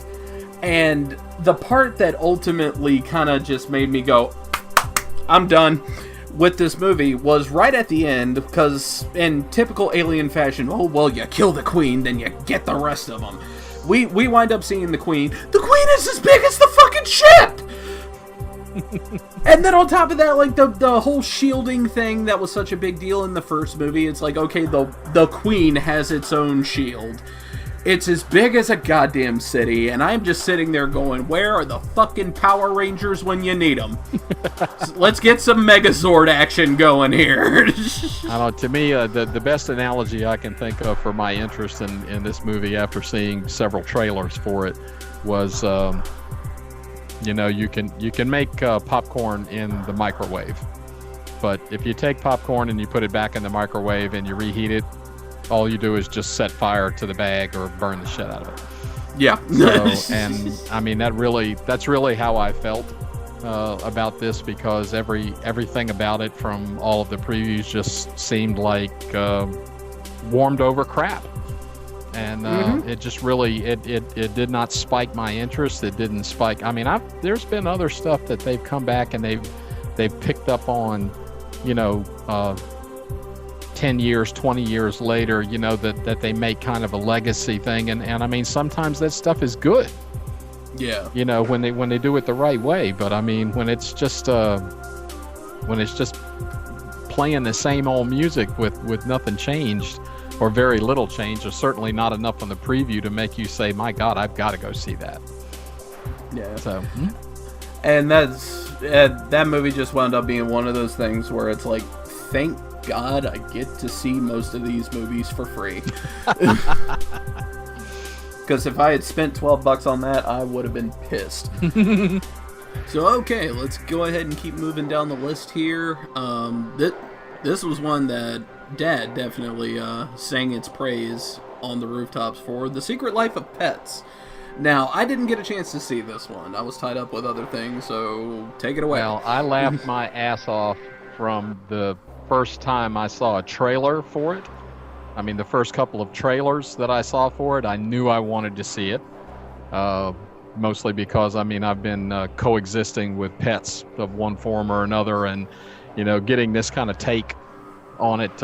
And the part that ultimately kind of just made me go, I'm done with this movie, was right at the end, because in typical alien fashion, oh, well, you kill the queen, then you get the rest of them. We wind up seeing the queen. The queen is as big as the fucking ship! And then on top of that, like, the whole shielding thing that was such a big deal in the first movie, it's like, okay, the queen has its own shield. It's as big as a goddamn city, and I'm just sitting there going, where are the fucking Power Rangers when you need them? Let's get some Megazord action going here. I don't know, to me, the best analogy I can think of for my interest in this movie after seeing several trailers for it was, you know, you can make popcorn in the microwave, but if you take popcorn and you put it back in the microwave and you reheat it, all you do is just set fire to the bag or burn the shit out of it. Yeah. So, and I mean, that's really how I felt about this, because everything about it from all of the previews just seemed like warmed over crap. And it just really, it did not spike my interest. It didn't spike. I mean, there's been other stuff that they've come back and they've picked up on, you know, 10 years, 20 years later, you know, that they make kind of a legacy thing. And I mean, sometimes that stuff is good. Yeah. You know, when they do it the right way. But I mean, when it's just playing the same old music with nothing changed, or very little change, or certainly not enough on the preview to make you say, my God, I've got to go see that. Yeah. So, and that movie just wound up being one of those things where it's like, thank God I get to see most of these movies for free. Because if I had spent $12 on that, I would have been pissed. So, okay, let's go ahead and keep moving down the list here. This was one that Dad definitely sang its praise on the rooftops for, The Secret Life of Pets. Now, I didn't get a chance to see this one. I was tied up with other things, so take it away. Well, I laughed my ass off from the first time I saw a trailer for it. I mean, the first couple of trailers that I saw for it, I knew I wanted to see it. Mostly because, I mean, I've been coexisting with pets of one form or another, and, you know, getting this kind of take on it,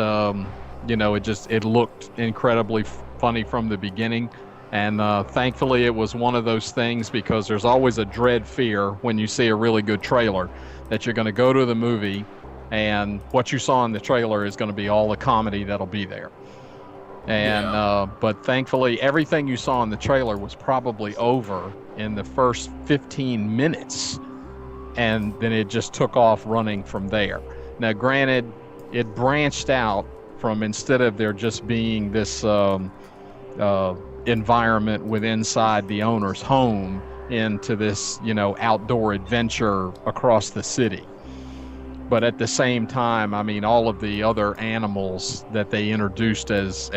you know, it looked incredibly funny from the beginning. And thankfully, it was one of those things, because there's always a dread fear when you see a really good trailer that you're going to go to the movie and what you saw in the trailer is going to be all the comedy that'll be there. And but thankfully, everything you saw in the trailer was probably over in the first 15 minutes, and then it just took off running from there. Now, granted, it branched out from, instead of there just being this environment with inside the owner's home, into this, you know, outdoor adventure across the city. But at the same time, I mean, all of the other animals that they introduced as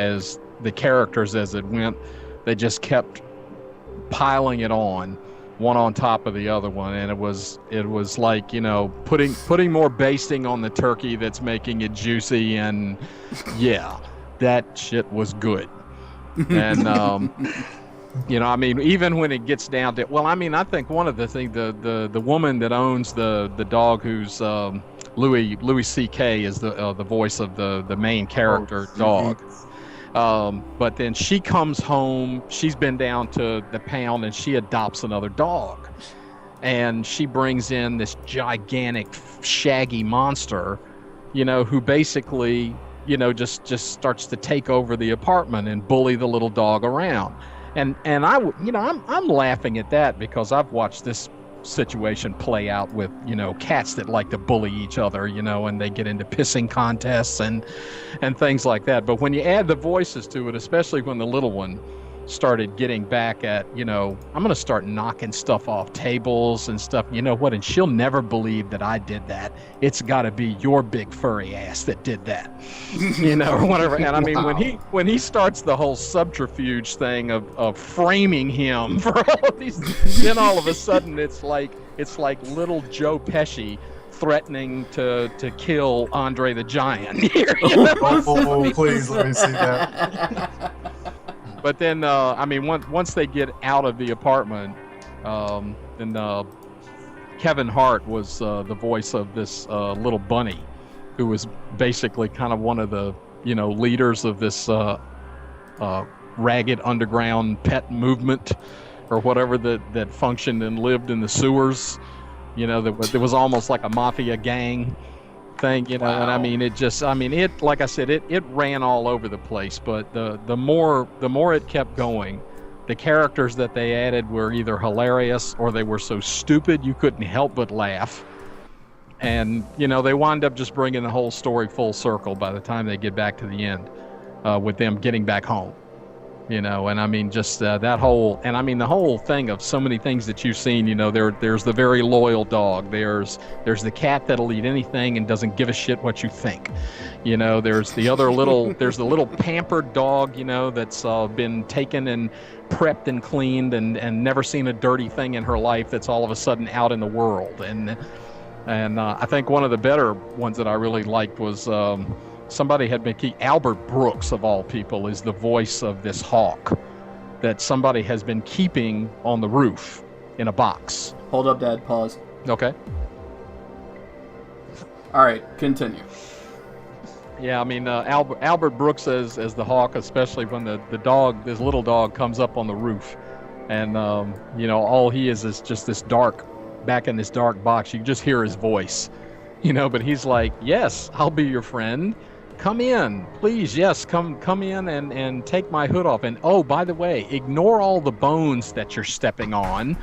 the characters as it went, they just kept piling it on, one on top of the other one, and it was like, you know, putting more basting on the turkey that's making it juicy, and yeah, that shit was good. And you know, I mean, even when it gets down to, well, I mean, I think one of the things, the woman that owns the dog, who's Louis C.K. is the voice of the main character dog. But then she comes home, she's been down to the pound, and she adopts another dog. And she brings in this gigantic, shaggy monster, you know, who basically, you know, just starts to take over the apartment and bully the little dog around. And I, you know, I'm laughing at that, because I've watched this situation play out with, you know, cats that like to bully each other, you know, and they get into pissing contests and things like that. But when you add the voices to it, especially when the little one started getting back at, you know, I'm going to start knocking stuff off tables and stuff, you know what, and she'll never believe that I did that. It's got to be your big furry ass that did that, you know, or whatever. And I mean, when he starts the whole subterfuge thing of framing him for all of these, then all of a sudden it's like little Joe Pesci threatening to kill Andre the Giant here. You know? Oh, please let me see that. But then, I mean, once they get out of the apartment, then Kevin Hart was the voice of this little bunny, who was basically kind of one of the, you know, leaders of this ragged underground pet movement, or whatever that functioned and lived in the sewers. You know, there was almost like a mafia gang thing, you know. Wow. And I mean, it like I said, it ran all over the place. But the more it kept going, the characters that they added were either hilarious or they were so stupid you couldn't help but laugh. And, you know, they wind up just bringing the whole story full circle by the time they get back to the end, with them getting back home. You know, and I mean, just that whole, and I mean, the whole thing of so many things that you've seen, you know, there's the very loyal dog. There's the cat that'll eat anything and doesn't give a shit what you think. You know, there's the other there's the little pampered dog, you know, that's been taken and prepped and cleaned and never seen a dirty thing in her life, that's all of a sudden out in the world. And I think one of the better ones that I really liked was, somebody had been Albert Brooks, of all people, is the voice of this hawk that somebody has been keeping on the roof in a box. Hold up, Dad. Pause. Okay. All right, continue. Yeah, I mean, Albert Brooks as the hawk, especially when this little dog comes up on the roof, and you know, all he is just this back in this dark box. You can just hear his voice, you know. But he's like, "Yes, I'll be your friend. Come in, please. Yes, come in and take my hood off. And oh, by the way, ignore all the bones that you're stepping on.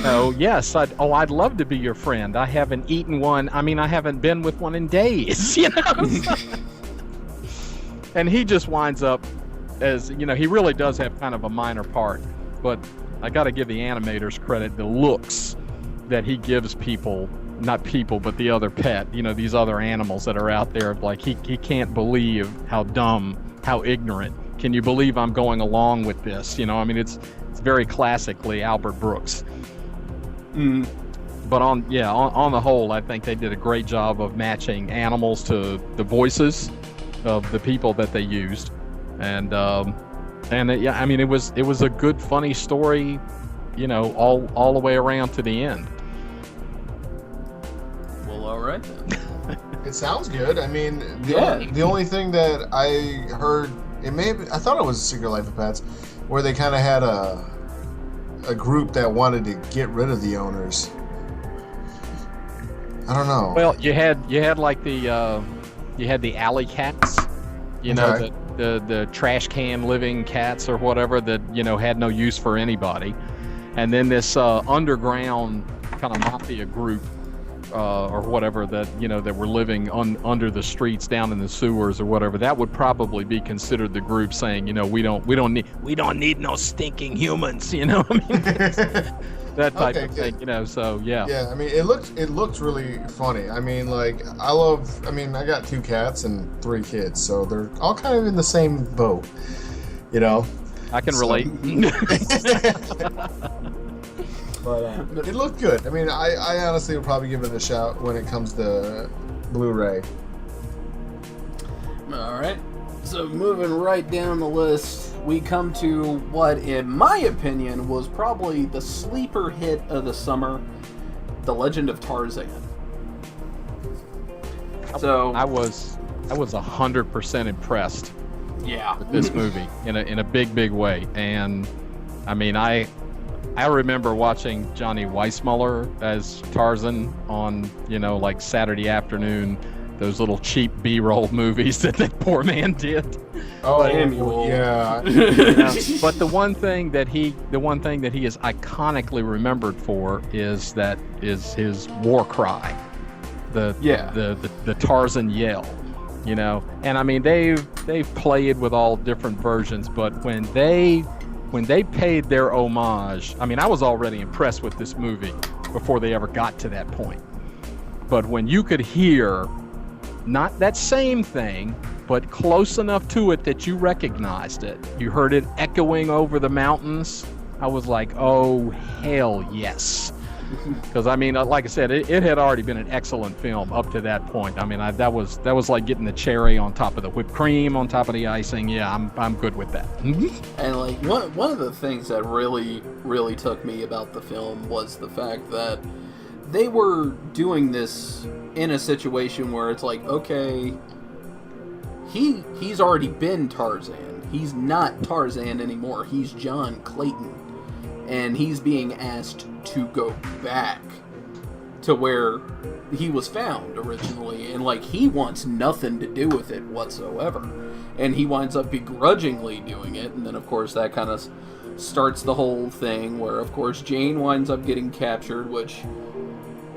Oh, yes, I'd love to be your friend. I haven't eaten one. I mean, I haven't been with one in days, you know." And he just winds up as, you know, he really does have kind of a minor part, but I got to give the animators credit, the looks that he gives people, not people, but the other pet, you know, these other animals that are out there. Like, he can't believe how dumb, how ignorant. Can you believe I'm going along with this? You know, I mean, it's very classically Albert Brooks. But on the whole, I think they did a great job of matching animals to the voices of the people that they used, and I mean, it was a good, funny story, you know, all the way around to the end. Well, all right then. It sounds good. I mean, Yeah. the only thing that I heard, I thought it was Secret Life of Pets, where they kind of had a group that wanted to get rid of the owners. I don't know. Well, you had like you had the alley cats, you know, Okay. the trash can living cats or whatever that, you know, had no use for anybody, and then this underground kind of mafia group or whatever that, you know, that were living under the streets down in the sewers or whatever. That would probably be considered the group saying, you know, we don't need no stinking humans, you know. I mean, that type Okay, of good. thing, you know. So yeah. Yeah, I mean, it looked really funny. I mean, like, I got 2 cats and 3 kids, so they're all kind of in the same boat, you know. I can So- relate. But it looked good. I mean, I honestly would probably give it a shout when it comes to Blu-ray. All right. So moving right down the list, we come to what, in my opinion, was probably the sleeper hit of the summer, The Legend of Tarzan. So I was 100% impressed yeah, with this movie in a big way, and I mean, I remember watching Johnny Weissmuller as Tarzan on, you know, like Saturday afternoon, those little cheap B-roll movies that poor man did. Oh, Samuel. yeah. You know, but the one thing that he is iconically remembered for is his war cry, the Tarzan yell, you know. And I mean, they've played with all different versions, but when they paid their homage, I mean, I was already impressed with this movie before they ever got to that point. But when you could hear not that same thing, but close enough to it that you recognized it, you heard it echoing over the mountains, I was like, oh, hell yes. Because, I mean, like I said, it had already been an excellent film up to that point. I mean, that was like getting the cherry on top of the whipped cream, on top of the icing. Yeah, I'm good with that. and like one of the things that really took me about the film was the fact that they were doing this in a situation where it's like, okay, he's already been Tarzan. He's not Tarzan anymore. He's John Clayton. And he's being asked to go back to where he was found originally. And, like, he wants nothing to do with it whatsoever. And he winds up begrudgingly doing it. And then, of course, that kind of starts the whole thing where, of course, Jane winds up getting captured, which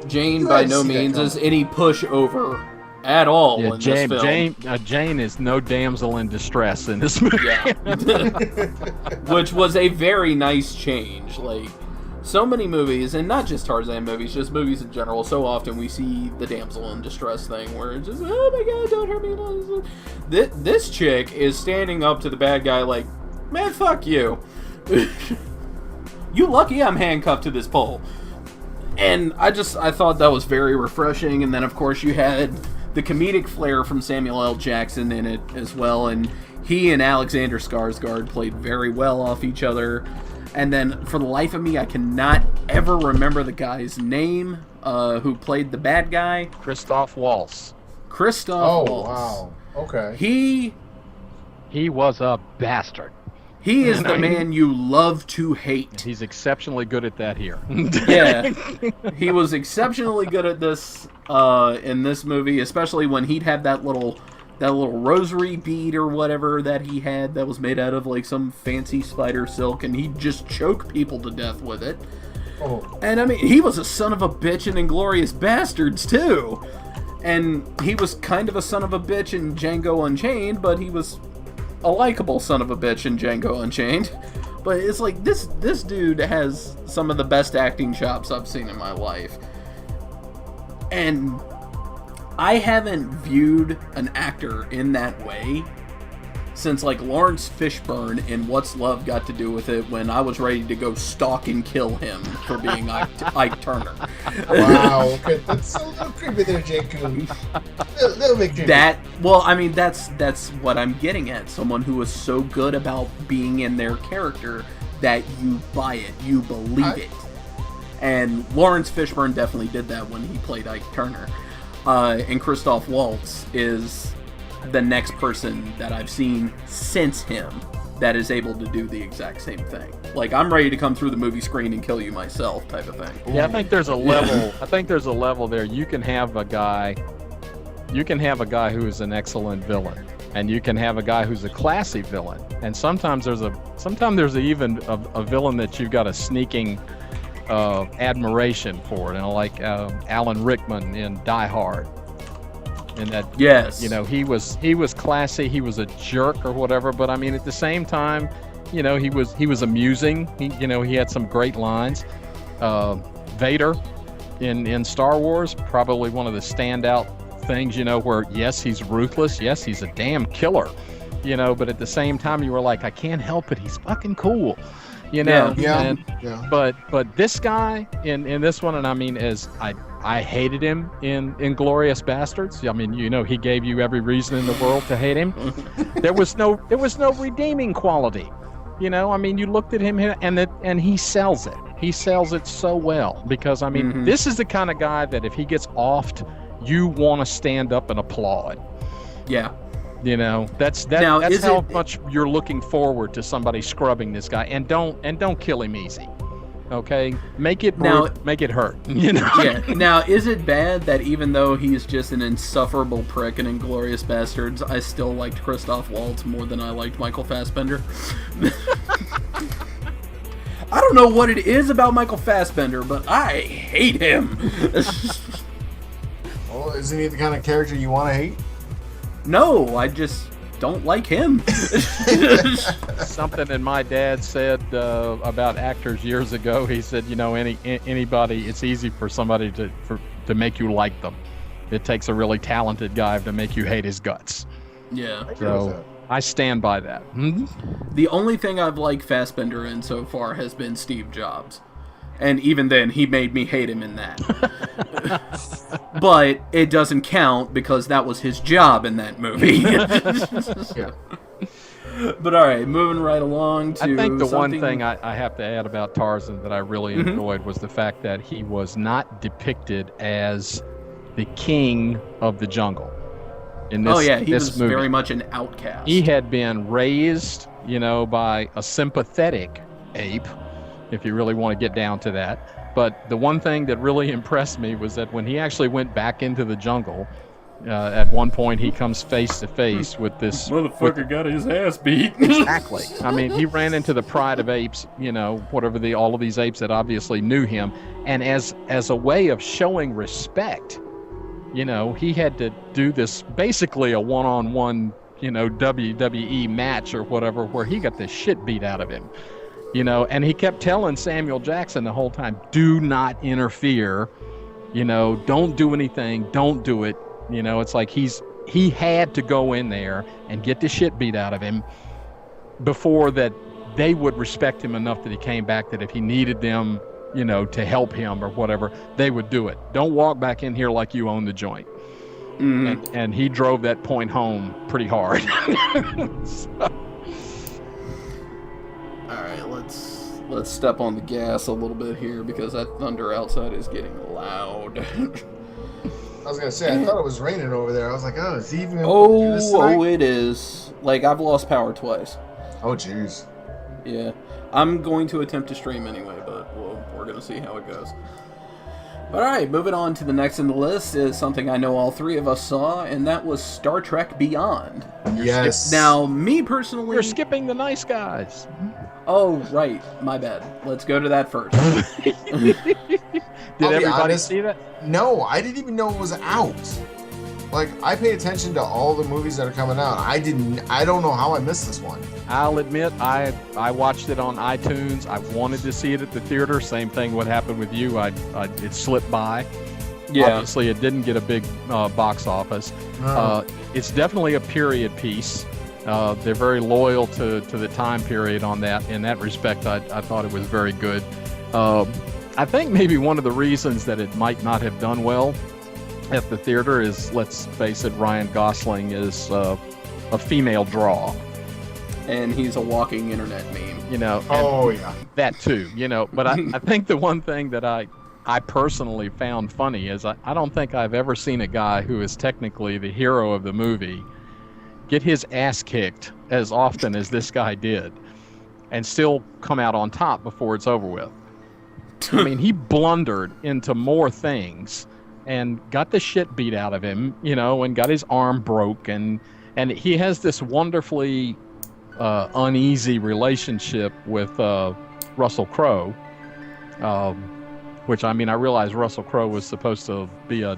Jane by no means is any pushover at all in this film. Jane is no damsel in distress in this movie. Yeah. Which was a very nice change. Like, so many movies, and not just Tarzan movies, just movies in general, so often we see the damsel in distress thing where it's just, oh my god, don't hurt me. This chick is standing up to the bad guy like, man, fuck you. You lucky I'm handcuffed to this pole. And I thought that was very refreshing. And then, of course, you had the comedic flair from Samuel L. Jackson in it as well, and he and Alexander Skarsgård played very well off each other. And then, for the life of me, I cannot ever remember the guy's name who played the bad guy. Christoph Waltz. Oh, Waltz. wow. Okay. He was a bastard. He is the man you love to hate. He's exceptionally good at that here. Yeah, he was exceptionally good at this in this movie, especially when he'd have that little rosary bead or whatever that he had that was made out of like some fancy spider silk, and he'd just choke people to death with it. Oh. And I mean, he was a son of a bitch in Inglourious Bastards too. And he was kind of a son of a bitch in Django Unchained, but he was a likable son of a bitch in Django Unchained. But it's like, this dude has some of the best acting chops I've seen in my life. And I haven't viewed an actor in that way since, like, Lawrence Fishburne in What's Love Got to Do With It, when I was ready to go stalk and kill him for being Ike Turner. Wow, okay. That's a little creepy there, Jkun. Little bit creepy. Well, I mean, that's what I'm getting at. Someone who is so good about being in their character that you buy it, you believe it. And Lawrence Fishburne definitely did that when he played Ike Turner. And Christoph Waltz is the next person that I've seen since him that is able to do the exact same thing. Like, I'm ready to come through the movie screen and kill you myself type of thing. Yeah, I think there's a level. I think there's a level there. You can have a guy who is an excellent villain, and you can have a guy who's a classy villain. And sometimes there's even a villain that you've got a sneaking admiration for, like Alan Rickman in Die Hard. And that, yes, he was classy, he was a jerk or whatever, but I mean, at the same time, he was amusing. He had some great lines. Vader in Star Wars, probably one of the standout things, where yes, he's ruthless, yes, he's a damn killer, but at the same time, you were like, I can't help it, he's fucking cool. But this guy in this one, and I mean, I hated him in Inglourious Bastards. I mean, he gave you every reason in the world to hate him. There was no redeeming quality. I mean, you looked at him and he sells it. He sells it so well because, I mean, this is the kind of guy that if he gets offed, you want to stand up and applaud. Yeah. That's how much you're looking forward to somebody scrubbing this guy, and don't kill him easy. Okay, make it hurt. Yeah. Now, is it bad that even though he's just an insufferable prick in Inglourious Bastards, I still liked Christoph Waltz more than I liked Michael Fassbender? I don't know what it is about Michael Fassbender, but I hate him. Well, isn't he the kind of character you want to hate? No, I just don't like him. Something that my dad said about actors years ago. He said, anybody, it's easy for somebody to make you like them. It takes a really talented guy to make you hate his guts. Yeah. So I stand by that. The only thing I've liked Fassbender in so far has been Steve Jobs. And even then, he made me hate him in that. But it doesn't count because that was his job in that movie. Yeah. But alright, moving right along to I think the one thing I have to add about Tarzan that I really enjoyed was the fact that he was not depicted as the king of the jungle. In this, he was movie. Very much an outcast. He had been raised, by a sympathetic ape, if you really want to get down to that. But the one thing that really impressed me was that when he actually went back into the jungle, at one point he comes face to face with this motherfucker got his ass beat. Exactly. I mean, he ran into the pride of apes, all of these apes that obviously knew him, and as a way of showing respect, he had to do this basically a one-on-one, WWE match or whatever, where he got the shit beat out of him. And he kept telling Samuel Jackson the whole time, do not interfere, don't do anything, don't do it. It's like he had to go in there and get the shit beat out of him before that they would respect him enough that he came back, that if he needed them, to help him or whatever, they would do it. Don't walk back in here like you own the joint. And he drove that point home pretty hard. Alright, let's step on the gas a little bit here because that thunder outside is getting loud. I was gonna say, I thought it was raining over there. I was like, is he even able to do this tonight? It is. Like, I've lost power twice. Oh, jeez. Yeah. I'm going to attempt to stream anyway, but we're gonna see how it goes. Alright, moving on to the next in the list is something I know all three of us saw, and that was Star Trek Beyond. Yes. Now, me personally... You're skipping the nice guys. Oh, right. My bad. Let's go to that first. Did everybody see that? No, I didn't even know it was out. like, I pay attention to all the movies that are coming out. I don't know how I missed this one. I'll admit, I watched it on iTunes. I wanted to see it at the theater. Same thing what happened with you. It slipped by. Yeah. Obviously, it didn't get a big box office. It's definitely a period piece. They're very loyal to the time period on that. In that respect, I thought it was very good. I think maybe one of the reasons that it might not have done well at the theater is, let's face it, Ryan Gosling is a female draw. And he's a walking internet meme. You know. Oh, yeah. That too, you know. But I think the one thing that I personally found funny is I don't think I've ever seen a guy who is technically the hero of the movie get his ass kicked as often as this guy did and still come out on top before it's over with. I mean, he blundered into more things and got the shit beat out of him, you know, and got his arm broke, and he has this wonderfully uneasy relationship with Russell Crowe, which, I mean, I realize Russell Crowe was supposed to be a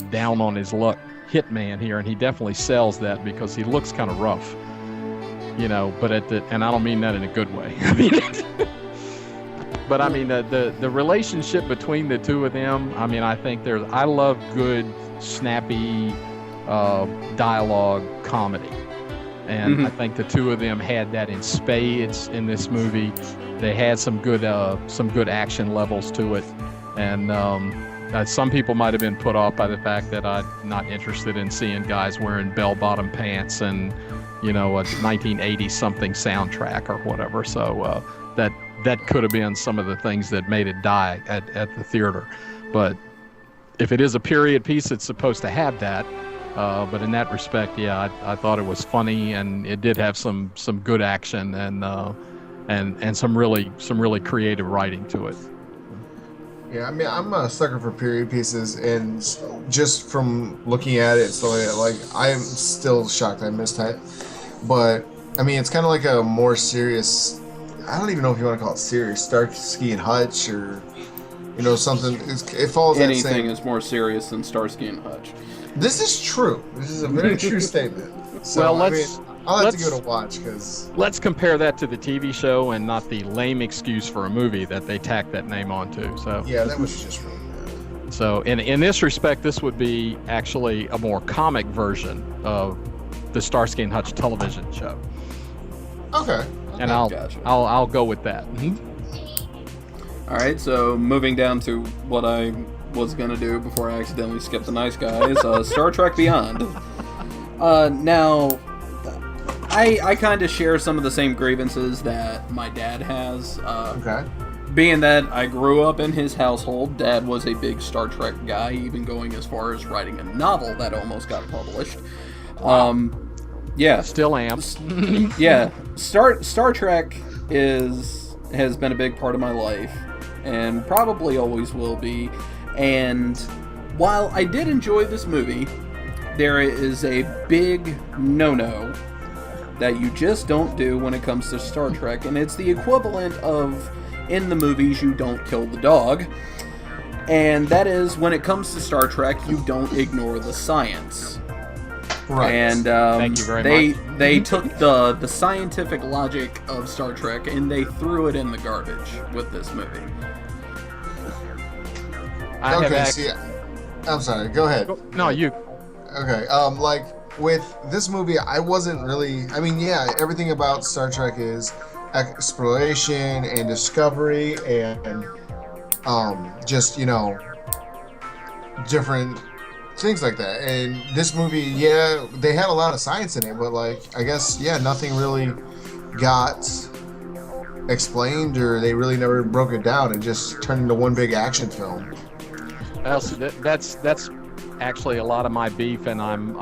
down on his luck hitman here, and he definitely sells that because he looks kind of rough, you know, but and I don't mean that in a good way. I mean, but I mean, the relationship between the two of them, I mean, I think I love good, snappy dialogue comedy. And I think the two of them had that in spades in this movie. They had some good action levels to it. And some people might have been put off by the fact that I'm not interested in seeing guys wearing bell-bottom pants and, you know, a 1980-something soundtrack or whatever. So that could have been some of the things that made it die at the theater. But if it is a period piece, it's supposed to have that. But in that respect, yeah, I thought it was funny, and it did have some good action and some really creative writing to it. Yeah, I mean, I'm a sucker for period pieces, and just from looking at it, so like I'm still shocked I missed it. But I mean, it's kind of like a more serious. I don't even know if you want to call it serious, Starsky and Hutch, or you know, something. It falls that same. Anything is more serious than Starsky and Hutch. This is true. This is a very true statement. So, well, I'll have to give it a watch, because... Let's compare that to the TV show and not the lame excuse for a movie that they tacked that name onto. So yeah, that was just really bad. So in this respect, this would be actually a more comic version of the Starsky and Hutch television show. Okay. And I'll go with that. Mm-hmm. All right, so moving down to what I was going to do before I accidentally skipped the nice guys, Star Trek Beyond. Now, I kind of share some of the same grievances that my dad has. Okay. Being that I grew up in his household, Dad was a big Star Trek guy, even going as far as writing a novel that almost got published. Wow. Yeah. Still am. Yeah. Star Trek has been a big part of my life, and probably always will be. And while I did enjoy this movie, there is a big no-no that you just don't do when it comes to Star Trek, and it's the equivalent of, in the movies, you don't kill the dog. And that is, when it comes to Star Trek, you don't ignore the science. Right. And Thank you very much. They took the scientific logic of Star Trek and they threw it in the garbage with this movie. I'm sorry, go ahead. No, you. Okay, like, with this movie, I wasn't really... I mean, yeah, everything about Star Trek is exploration and discovery and, just, you know, different things like that. And this movie, yeah, they had a lot of science in it, but, like, I guess, yeah, nothing really got explained, or they really never broke it down. It just turned into one big action film. So that's actually a lot of my beef, and I'm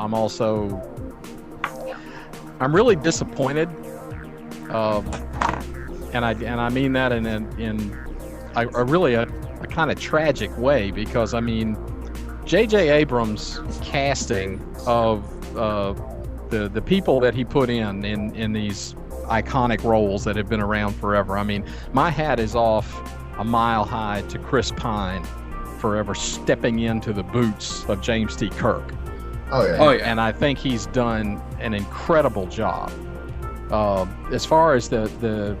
really disappointed, and I mean that in a really kind of tragic way, because I mean, J.J. Abrams' casting of the people that he put in these iconic roles that have been around forever. I mean, my hat is off a mile high to Chris Pine for ever stepping into the boots of James T. Kirk. Oh yeah. Oh, yeah. And I think he's done an incredible job. As far as the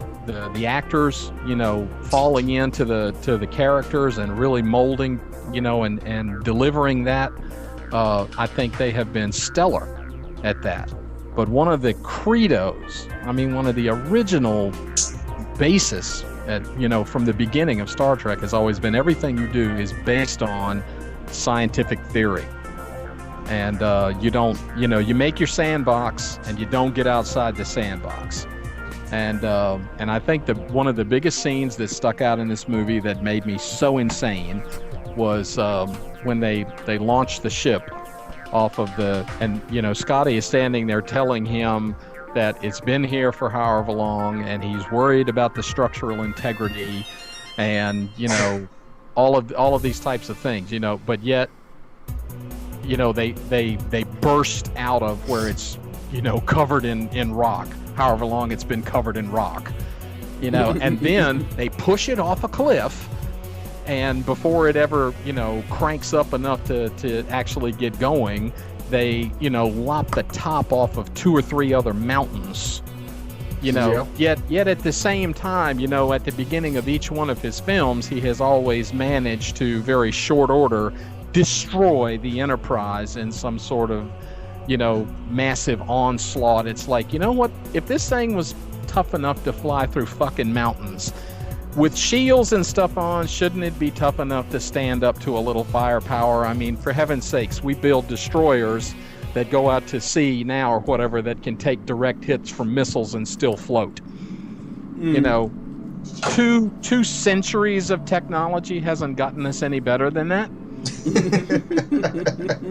actors, you know, falling into the characters and really molding, you know, and delivering that, I think they have been stellar at that. But one of the credos, I mean, one of the original basis, you know, from the beginning of Star Trek has always been everything you do is based on scientific theory. And you don't, you know, you make your sandbox and you don't get outside the sandbox. And I think one of the biggest scenes that stuck out in this movie that made me so insane was when they launched the ship off of and you know, Scotty is standing there telling him that it's been here for however long, and he's worried about the structural integrity, and you know, all of these types of things, you know, but yet, you know, they burst out of where it's, you know, covered in rock, however long it's been covered in rock, you know, and then they push it off a cliff, and before it ever, you know, cranks up enough to actually get going, they, you know, lop the top off of 2 or 3 other mountains, you know. Yet at the same time, you know, at the beginning of each one of his films, he has always managed to, very short order, destroy the Enterprise in some sort of, you know, massive onslaught. It's like, you know what, if this thing was tough enough to fly through fucking mountains with shields and stuff on, shouldn't it be tough enough to stand up to a little firepower? I mean, for heaven's sakes, we build destroyers that go out to sea now or whatever that can take direct hits from missiles and still float. You know, two centuries of technology hasn't gotten us any better than that.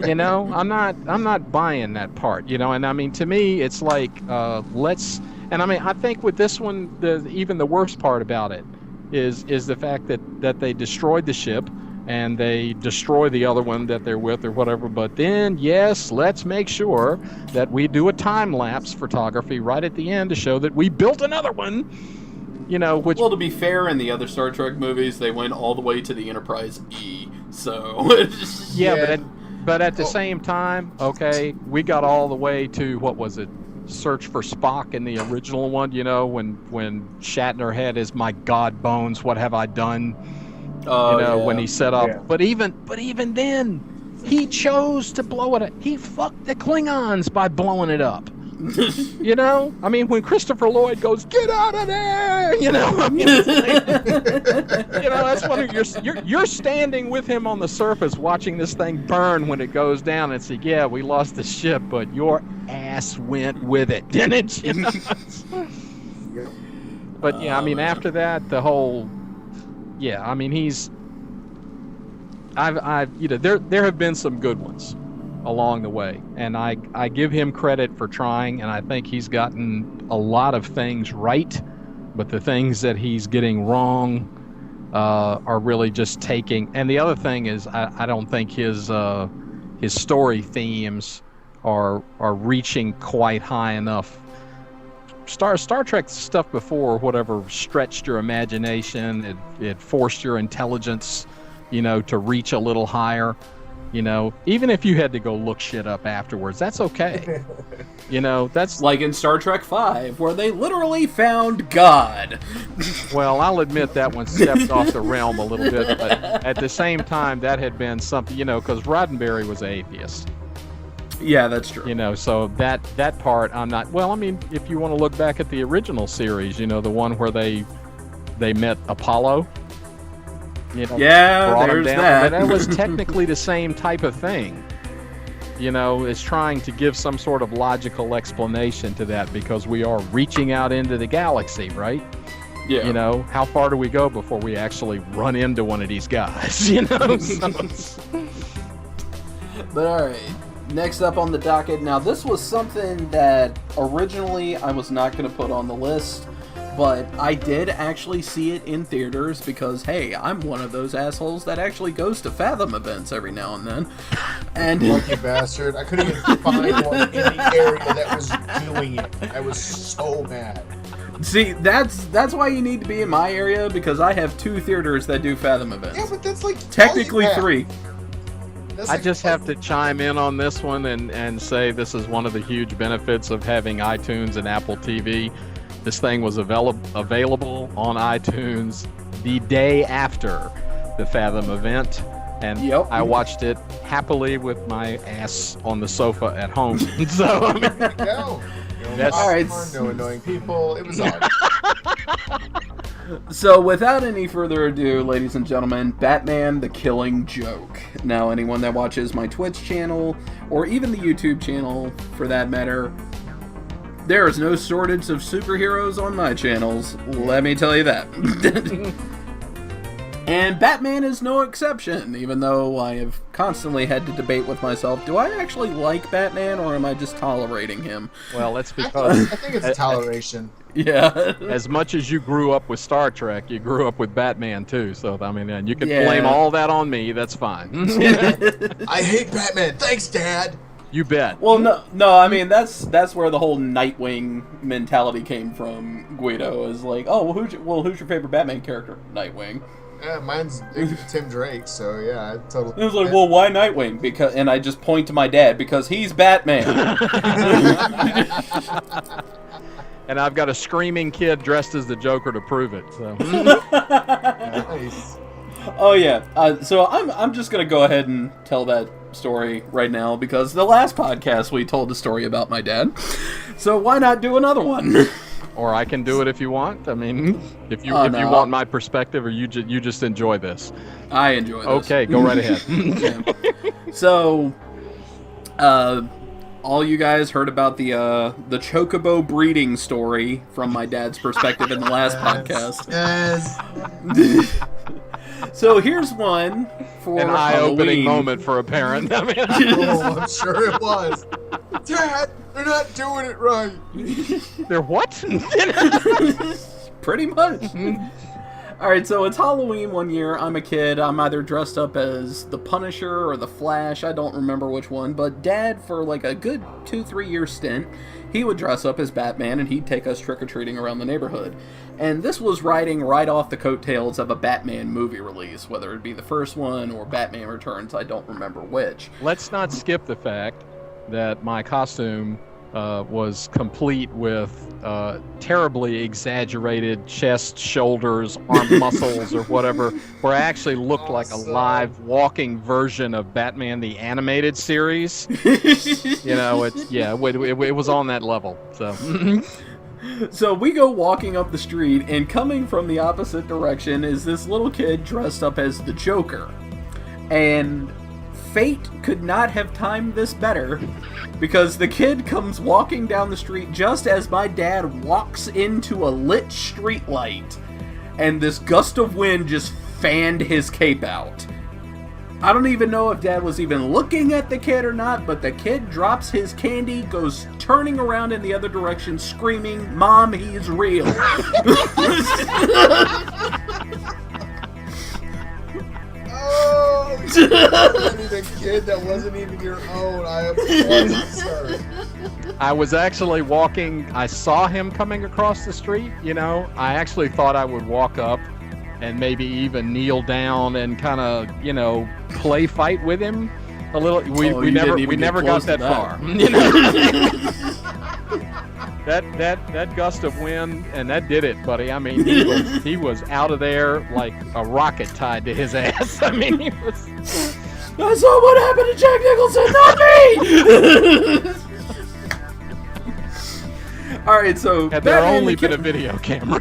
You know, I'm not buying that part, you know. And I mean, to me, it's like, and I mean, I think with this one, even the worst part about it is the fact that they destroyed the ship and they destroy the other one that they're with or whatever. But then, yes, let's make sure that we do a time-lapse photography right at the end to show that we built another one, you know, which... Well, to be fair, in the other Star Trek movies, they went all the way to the Enterprise E, so... yeah, but at the same time, okay, we got all the way to, what was it, Search for Spock in the original one, you know, when Shatner had his "My God, Bones, what have I done?" When he set up. Yeah. But even then, he chose to blow it up. He fucked the Klingons by blowing it up. You know, I mean, when Christopher Lloyd goes, "Get out of there!" You know, I mean, you know, that's what you're standing with him on the surface, watching this thing burn when it goes down, and say, "Yeah, we lost the ship, but your ass went with it, didn't it?" You know? But yeah, I mean, after that, the whole, yeah, I mean, I've you know, there have been some good ones along the way, and I give him credit for trying, and I think he's gotten a lot of things right, but the things that he's getting wrong are really just taking. And the other thing is, I don't think his story themes are reaching quite high enough. Star Trek stuff before, whatever, stretched your imagination, it forced your intelligence, you know, to reach a little higher. You know, even if you had to go look shit up afterwards, that's okay. You know, that's... Like in Star Trek V, where they literally found God. Well, I'll admit that one stepped off the realm a little bit, but at the same time, that had been something, you know, because Roddenberry was an atheist. Yeah, that's true. You know, so that part, I'm not... Well, I mean, if you want to look back at the original series, you know, the one where they met Apollo... You know, yeah, there's that. But that was technically the same type of thing. You know, it's trying to give some sort of logical explanation to that because we are reaching out into the galaxy, right? Yeah. You know, how far do we go before we actually run into one of these guys? You know? But alright, next up on the docket. Now, this was something that originally I was not going to put on the list. But I did actually see it in theaters because, hey, I'm one of those assholes that actually goes to Fathom events every now and then. And lucky bastard. I couldn't even find one in the area that was doing it. I was so mad. See, that's why you need to be in my area, because I have 2 theaters that do Fathom events. Yeah, but that's like... Technically 3. I just have to chime in on this one and say this is one of the huge benefits of having iTunes and Apple TV. This thing was available on iTunes the day after the Fathom event, and I watched it happily with my ass on the sofa at home. So, I mean, that's all right. No annoying people. It was all right. So, without any further ado, ladies and gentlemen, Batman the Killing Joke. Now, anyone that watches my Twitch channel, or even the YouTube channel, for that matter, there is no shortage of superheroes on my channels, let me tell you that. And Batman is no exception, even though I have constantly had to debate with myself, do I actually like Batman, or am I just tolerating him? Well, that's because... I think it's toleration. Yeah. As much as you grew up with Star Trek, you grew up with Batman too. So I mean, and you can blame all that on me. That's fine. I hate Batman. Thanks, Dad. You bet. Well, no. I mean, that's where the whole Nightwing mentality came from. Guido is like, oh, who's your favorite Batman character? Nightwing. Yeah, mine's Tim Drake. So yeah, I totally. It was like, well, why Nightwing? And I just point to my dad because he's Batman. And I've got a screaming kid dressed as the Joker to prove it. So. Nice. Oh yeah. So I'm just gonna go ahead and tell that story right now because the last podcast we told a story about my dad. So why not do another one? Or I can do it if you want. I mean, if you want my perspective, or you just enjoy this. I enjoy this. Okay, go right ahead. Yeah. So, all you guys heard about the Chocobo breeding story from my dad's perspective in the last podcast. Yes. So here's one for an eye-opening moment for a parent. I mean, oh, I'm sure it was. Dad, they're not doing it right. They're what? Pretty much. Alright, so it's Halloween one year. I'm a kid. I'm either dressed up as the Punisher or the Flash. I don't remember which one. But Dad, for like a good 2-3 year stint, he would dress up as Batman and he'd take us trick-or-treating around the neighborhood. And this was riding right off the coattails of a Batman movie release, whether it be the first one or Batman Returns. I don't remember which. Let's not skip the fact that my costume was complete with terribly exaggerated chest, shoulders, arm muscles, or whatever, where I actually looked like a live walking version of Batman the Animated Series. You know, it was on that level. So. So we go walking up the street, and coming from the opposite direction is this little kid dressed up as the Joker. And fate could not have timed this better, because the kid comes walking down the street just as my dad walks into a lit street light, and this gust of wind just fanned his cape out. I don't even know if Dad was even looking at the kid or not, but the kid drops his candy, goes turning around in the other direction, screaming, "Mom, he's real." Oh, you wanted a kid that wasn't even your own. I applaud you, sir. I was actually walking. I saw him coming across the street. You know, I actually thought I would walk up and maybe even kneel down and kind of, you know, play fight with him a little. We never got that far. You know? that gust of wind, and that did it, buddy. I mean, he was out of there like a rocket tied to his ass. I mean, he was. I saw what happened to Jack Nicholson, not me. All right, so had there only been a video camera.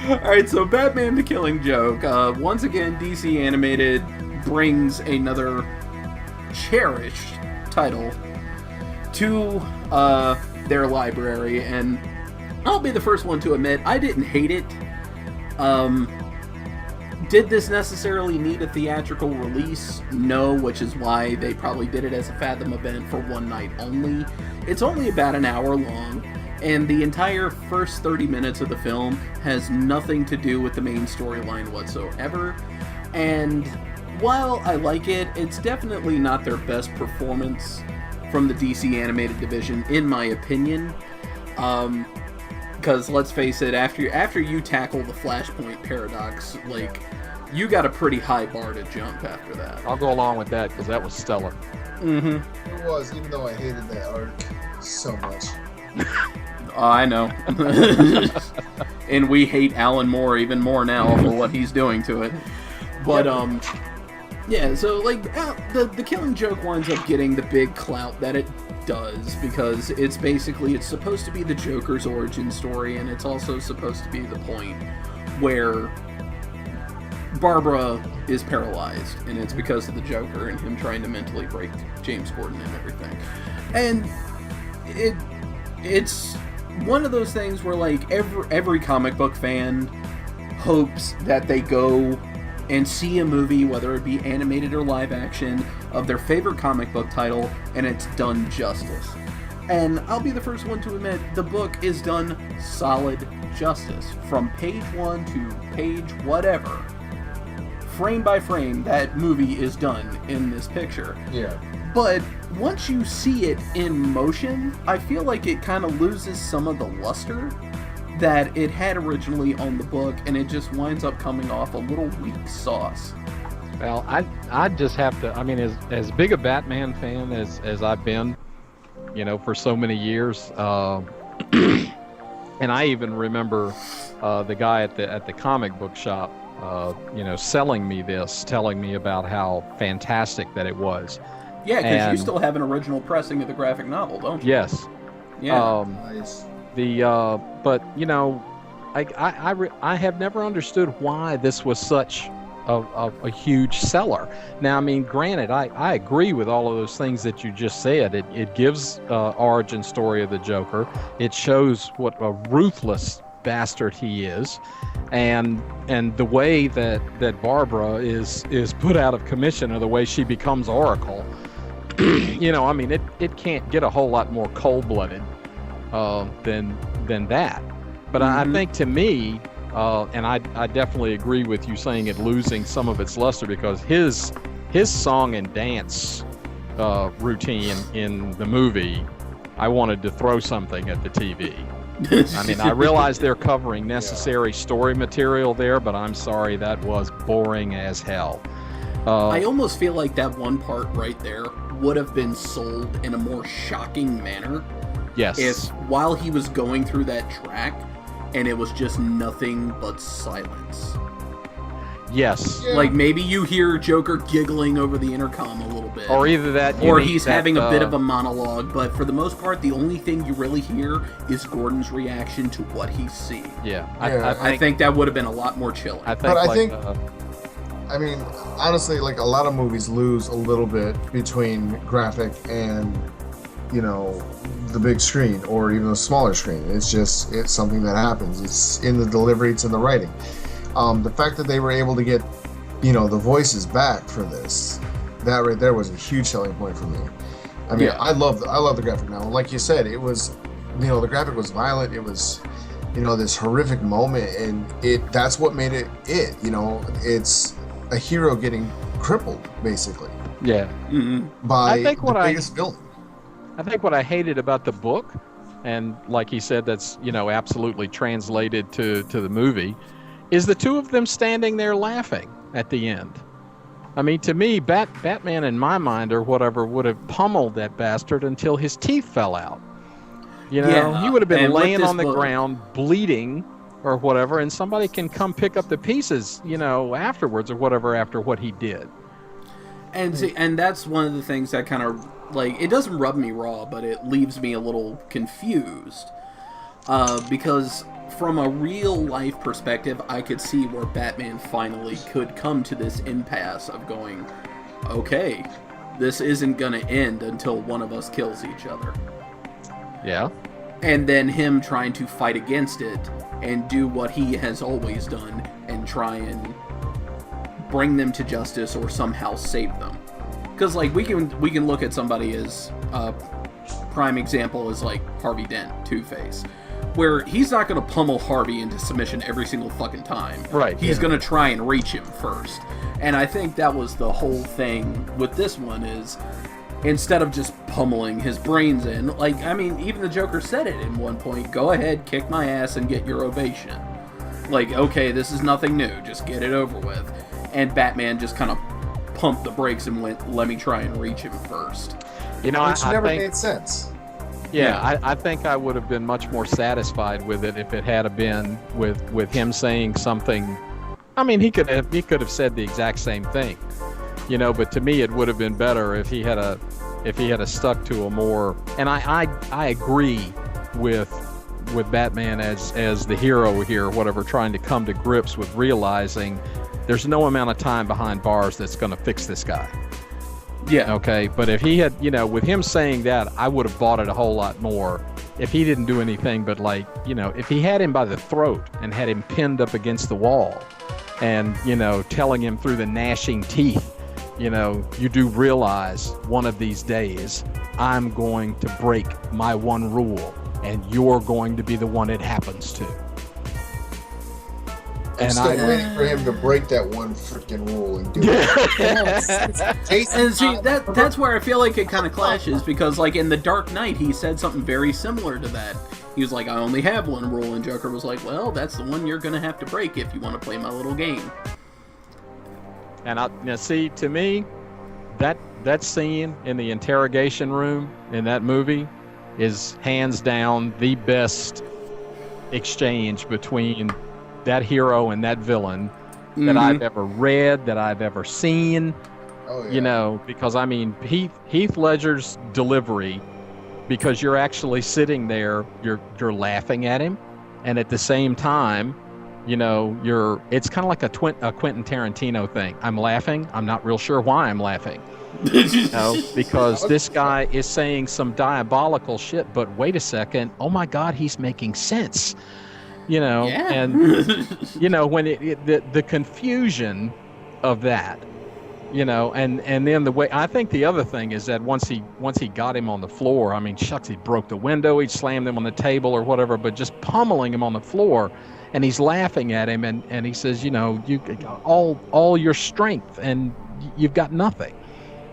All right, so Batman the Killing Joke. Once again, DC Animated brings another cherished title to their library, and I'll be the first one to admit I didn't hate it. Did this necessarily need a theatrical release? No, which is why they probably did it as a Fathom event for one night only. It's only about an hour long, and the entire first 30 minutes of the film has nothing to do with the main storyline whatsoever. And while I like it, it's definitely not their best performance from the DC Animated Division, in my opinion. Because let's face it, after you tackle the Flashpoint paradox, like, you got a pretty high bar to jump after that. I'll go along with that because that was stellar. It was, even though I hated that arc so much. I know. And we hate Alan Moore even more now for what he's doing to it. But, yeah, so, like, the Killing Joke winds up getting the big clout that it does, because it's supposed to be the Joker's origin story, and it's also supposed to be the point where Barbara is paralyzed, and it's because of the Joker and him trying to mentally break James Gordon and everything. And it's one of those things where, like, every comic book fan hopes that they go and see a movie, whether it be animated or live action, of their favorite comic book title, and it's done justice. And I'll be the first one to admit, the book is done solid justice. From page 1 to page whatever, frame by frame, that movie is done in this picture. Yeah. But once you see it in motion, I feel like it kind of loses some of the luster that it had originally on the book, and it just winds up coming off a little weak sauce. Well, I just have to, I mean, as big a Batman fan as I've been, you know, for so many years, and I even remember the guy at the comic book shop, you know, selling me this, telling me about how fantastic that it was. Yeah, because you still have an original pressing of the graphic novel, don't you? Yes. Yeah. Nice. But you know, I have never understood why this was such a huge seller. Now, I mean, granted, I agree with all of those things that you just said. It gives origin story of the Joker. It shows what a ruthless bastard he is, and the way that Barbara is put out of commission, or the way she becomes Oracle. You know, I mean, it can't get a whole lot more cold-blooded than that. But I think, to me, and I definitely agree with you saying it losing some of its luster, because his song and dance routine in the movie, I wanted to throw something at the TV. I mean, I realize they're covering necessary story material there, but I'm sorry, that was boring as hell. I almost feel like that one part right there would have been sold in a more shocking manner. Yes. If while he was going through that track, and it was just nothing but silence. Yes. Yeah. Like, maybe you hear Joker giggling over the intercom a little bit. Or either that, or he's having a bit of a monologue, but for the most part, the only thing you really hear is Gordon's reaction to what he's seeing. Yeah. I think that would have been a lot more chilling. I mean, honestly, like, a lot of movies lose a little bit between graphic and, you know, the big screen, or even the smaller screen. It's something that happens. It's in the delivery, it's in the writing. The fact that they were able to get, you know, the voices back for this, that right there was a huge selling point for me. I mean, yeah. I love the graphic novel. Like you said, it was, you know, the graphic was violent. It was, you know, this horrific moment, and that's what made it. You know, it's a hero getting crippled, basically. Yeah. Mm-hmm. By the biggest villain. I think what I hated about the book, and like he said, that's, you know, absolutely translated to the movie, is the two of them standing there laughing at the end. I mean, to me, Batman, in my mind, or whatever, would have pummeled that bastard until his teeth fell out. You know, he would have been laying on the ground, bleeding, or whatever, and somebody can come pick up the pieces, you know, afterwards, or whatever, after what he did. And see, and that's one of the things that kind of, like, it doesn't rub me raw, but it leaves me a little confused. Because from a real-life perspective, I could see where Batman finally could come to this impasse of going, okay, this isn't going to end until one of us kills each other. Yeah. And then him trying to fight against it and do what he has always done and try and bring them to justice or somehow save them. Because, like, we can look at somebody as prime example is like Harvey Dent, Two-Face, where he's not going to pummel Harvey into submission every single fucking time. Right. He's going to try and reach him first. And I think that was the whole thing with this one is, instead of just pummeling his brains in, like, I mean, even the Joker said it in one point, go ahead, kick my ass and get your ovation. Like, okay, this is nothing new, just get it over with. and Batman just kind of pumped the brakes and went, let me try and reach him first. Which never made sense. Yeah, I think I would have been much more satisfied with it if it had been with him saying something. I mean, he could have said the exact same thing, but to me it would have been better if he had stuck to a more. And I agree with Batman as the hero here, whatever, trying to come to grips with realizing there's no amount of time behind bars that's going to fix this guy. Yeah. Okay, but if he had, with him saying that, I would have bought it a whole lot more. If he didn't do anything but if he had him by the throat and had him pinned up against the wall and, telling him through the gnashing teeth, you do realize one of these days I'm going to break my one rule and you're going to be the one it happens to. I'm still waiting for him to break that one freaking rule and do it. And see, that's where I feel like it kind of clashes, because like in The Dark Knight, he said something very similar to that. He was like, I only have one rule, and Joker was like, well, that's the one you're going to have to break if you want to play my little game. And now see, to me, that scene in the interrogation room in that movie is hands down the best exchange between that hero and that villain that I've ever read, that I've ever seen. Oh, yeah. Because I mean, Heath Ledger's delivery, because you're actually sitting there, you're laughing at him, and at the same time, it's kind of like a Quentin Tarantino thing. I'm laughing. I'm not real sure why I'm laughing. Because this guy is saying some diabolical shit, but wait a second, oh my God, he's making sense. And when the confusion of that, and then the way, I think the other thing is that once he got him on the floor, I mean, shucks, he broke the window, he slammed him on the table or whatever, but just pummeling him on the floor, and he's laughing at him, and he says, you all your strength and you've got nothing,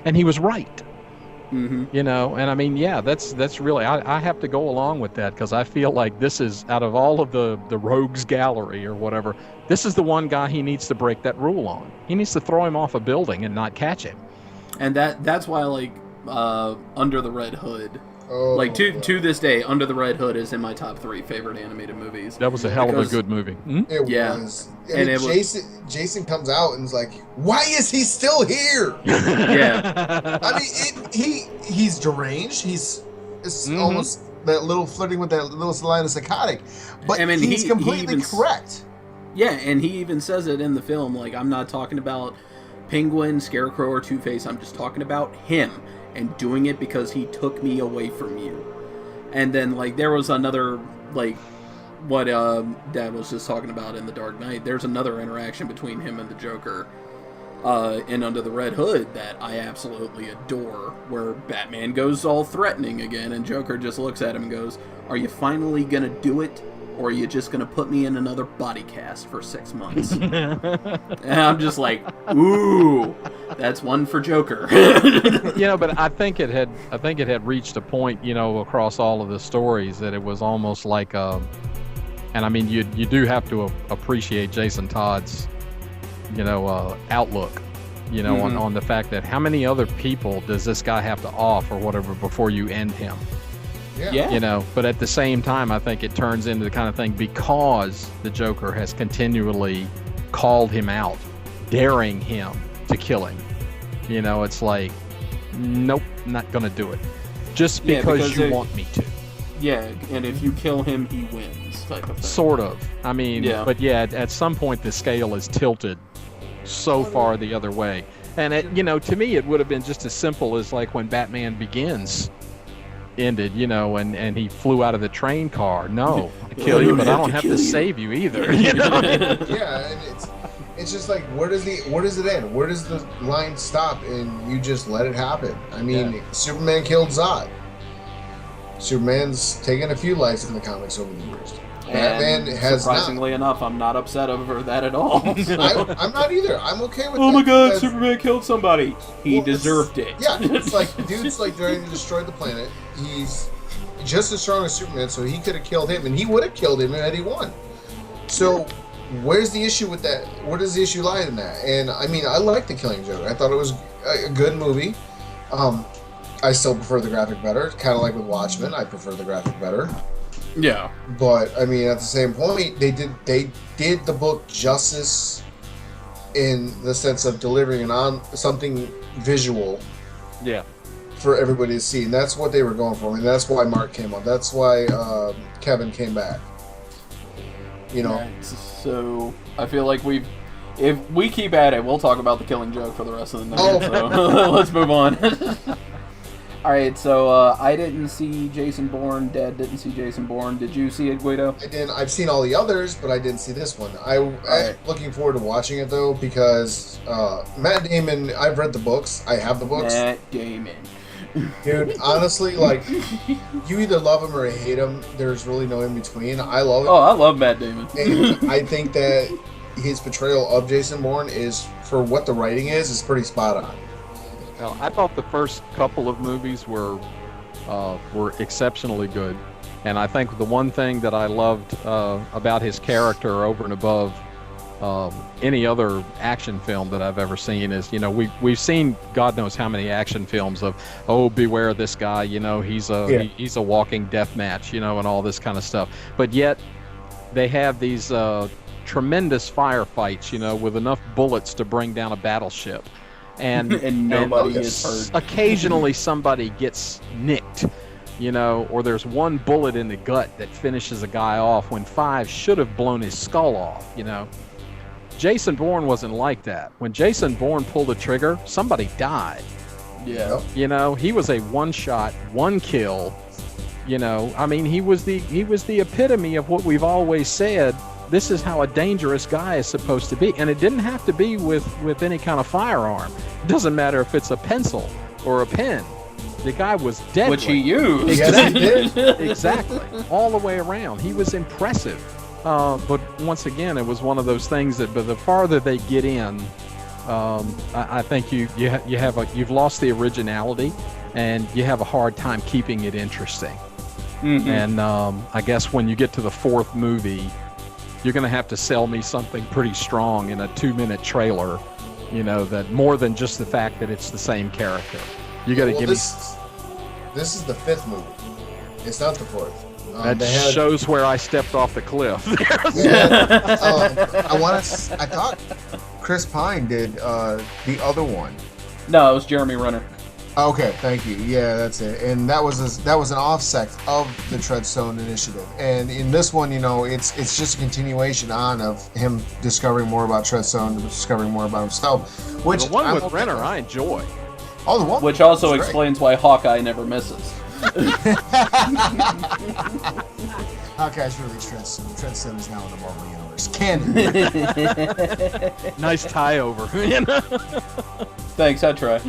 and he was right. And I mean, yeah, that's really, I have to go along with that, because I feel like this is, out of all of the rogues gallery or whatever, this is the one guy he needs to break that rule on. He needs to throw him off a building and not catch him. And that's why, like, Under the Red Hood, to this day, Under the Red Hood is in my top 3 favorite animated movies. That was a hell of a good movie. It was. And Jason comes out and is like, why is he still here? Yeah. I mean, he's deranged. It's almost that little flirting with that little line of psychotic. But I mean, he's completely correct. Yeah, and he even says it in the film, like, I'm not talking about Penguin, Scarecrow, or Two-Face, I'm just talking about him, and doing it because he took me away from you. And then, like, there was another, like, what Dad was just talking about in The Dark Knight, there's another interaction between him and the Joker in Under the Red Hood that I absolutely adore, where Batman goes all threatening again, and Joker just looks at him and goes, are you finally gonna do it? Or are you just going to put me in another body cast for 6 months? And I'm just like, ooh, that's one for Joker. But I think it had reached a point, across all of the stories, that it was almost like and I mean, you do have to appreciate Jason Todd's, outlook, on the fact that how many other people does this guy have to off or whatever before you end him? Yeah. But at the same time, I think it turns into the kind of thing, because the Joker has continually called him out, daring him to kill him. It's like, nope, not going to do it. Just because you want me to. Yeah, and if you kill him, he wins, type of thing. Sort of. I mean, but yeah, at some point the scale is tilted so far the other way. And, to me, it would have been just as simple as like when Batman Begins ended, and he flew out of the train car. No, I kill you, but I don't have to save you either. Yeah, and it's just like, where does it end? Where does the line stop? And you just let it happen. I mean, Superman killed Zod. Superman's taken a few lives in the comics over the years. Batman has surprisingly enough, I'm not upset over that at all. I'm not either. I'm okay with that. Oh my God, Superman killed somebody. He deserved it. Yeah, it's like, dude's like trying to destroy the planet. He's just as strong as Superman, so he could have killed him, and he would have killed him had he won. So where's the issue with that? Where does the issue lie in that? And I mean, I like The Killing Joke. I thought it was a good movie. I still prefer the graphic better. Kind of like with Watchmen, I prefer the graphic better. Yeah. But I mean, at the same point, they did the book justice in the sense of delivering something visual. Yeah. For everybody to see, and that's what they were going for. I mean, that's why Mark came on. That's why Kevin came back. You know. Right, so I feel like if we keep at it, we'll talk about The Killing Joke for the rest of the night. Oh. So let's move on. All right, so I didn't see Jason Bourne. Dad didn't see Jason Bourne. Did you see it, Guido? I didn't. I've seen all the others, but I didn't see this one. I'm looking forward to watching it though, because Matt Damon. I've read the books. I have the books. Matt Damon. Dude, honestly, like, you either love him or hate him. There's really no in between. I love it. Oh, I love Matt Damon. And I think that his portrayal of Jason Bourne is, for what the writing is pretty spot on. Well, I thought the first couple of movies were exceptionally good, and I think the one thing that I loved about his character over and above any other action film that I've ever seen is, you know, we've seen God knows how many action films of, oh, beware this guy, you know, he's a walking death match, you know, and all this kind of stuff. But yet they have these tremendous firefights, you know, with enough bullets to bring down a battleship. And nobody gets hurt. Occasionally somebody gets nicked, you know, or there's one bullet in the gut that finishes a guy off when 5 should have blown his skull off, you know. Jason Bourne wasn't like that. When Jason Bourne pulled the trigger, somebody died. Yeah. You know, he was a one-shot, one-kill. You know, I mean, he was the epitome of what we've always said. This is how a dangerous guy is supposed to be. And it didn't have to be with any kind of firearm. It doesn't matter if it's a pencil or a pen. The guy was deadly. Which he used. Exactly. Yes, he did. Exactly. All the way around. He was impressive. But once again, it was one of those things that, but the farther they get in, I think you've lost the originality, and you have a hard time keeping it interesting. Mm-hmm. And I guess when you get to the 4th movie, you're going to have to sell me something pretty strong in a 2-minute trailer, you know, that more than just the fact that it's the same character. You got to give me. This is the 5th movie. It's not the 4th. That shows where I stepped off the cliff. I thought Chris Pine did the other one. No, it was Jeremy Renner. Okay, thank you. Yeah, that's it. And that was an offset of the Treadstone Initiative. And in this one, you know, it's just a continuation on of him discovering more about Treadstone, discovering more about himself. Which the one with Renner, I enjoy. Oh, the one. Which also explains why Hawkeye never misses. Hawkeye's really Treadstone. Treadstone is now in the Marvel Universe. Canon. Nice tie over. You know? Thanks, I try.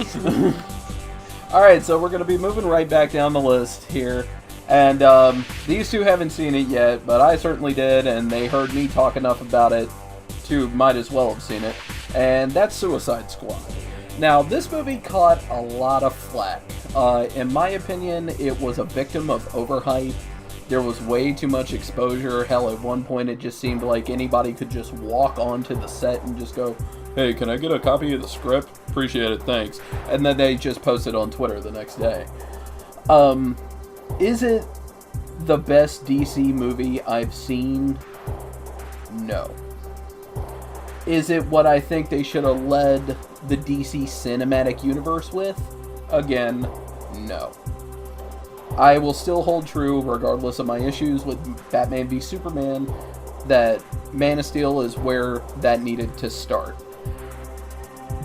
Alright, so we're going to be moving right back down the list here. And these two haven't seen it yet, but I certainly did, and they heard me talk enough about it to might as well have seen it. And that's Suicide Squad. Now, this movie caught a lot of flack. In my opinion, it was a victim of overhype. There was way too much exposure. Hell, at one point it just seemed like anybody could just walk onto the set and just go, hey, can I get a copy of the script? Appreciate it, thanks. And then they just posted on Twitter the next day. Is it the best DC movie I've seen? No. Is it what I think they should have led the DC cinematic universe with? Again, no. I will still hold true, regardless of my issues with Batman v Superman, that Man of Steel is where that needed to start.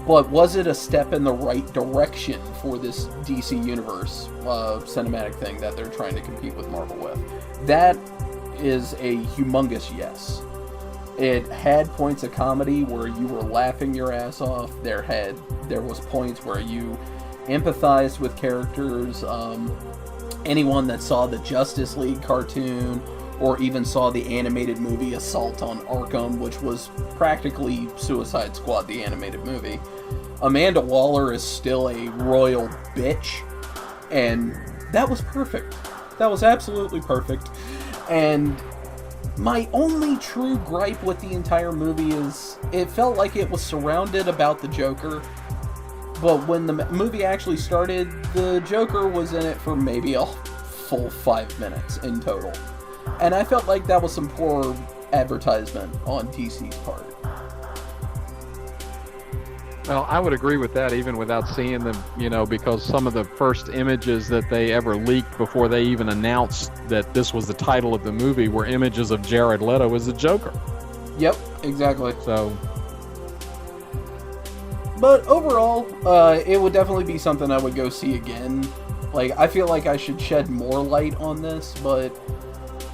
But was it a step in the right direction for this DC Universe cinematic thing that they're trying to compete with Marvel with? That is a humongous yes. It had points of comedy where you were laughing your ass off. There was points where you empathized with characters. Anyone that saw the Justice League cartoon or even saw the animated movie Assault on Arkham, which was practically Suicide Squad, the animated movie. Amanda Waller is still a royal bitch, and that was perfect. That was absolutely perfect. And My only true gripe with the entire movie is it felt like it was surrounded about the Joker, but when the movie actually started, the Joker was in it for maybe a full 5 minutes in total. And I felt like that was some poor advertisement on DC's part. Well, I would agree with that even without seeing them, because some of the first images that they ever leaked before they even announced that this was the title of the movie were images of Jared Leto as the Joker. Yep, exactly. So, but overall, it would definitely be something I would go see again. Like, I feel like I should shed more light on this, but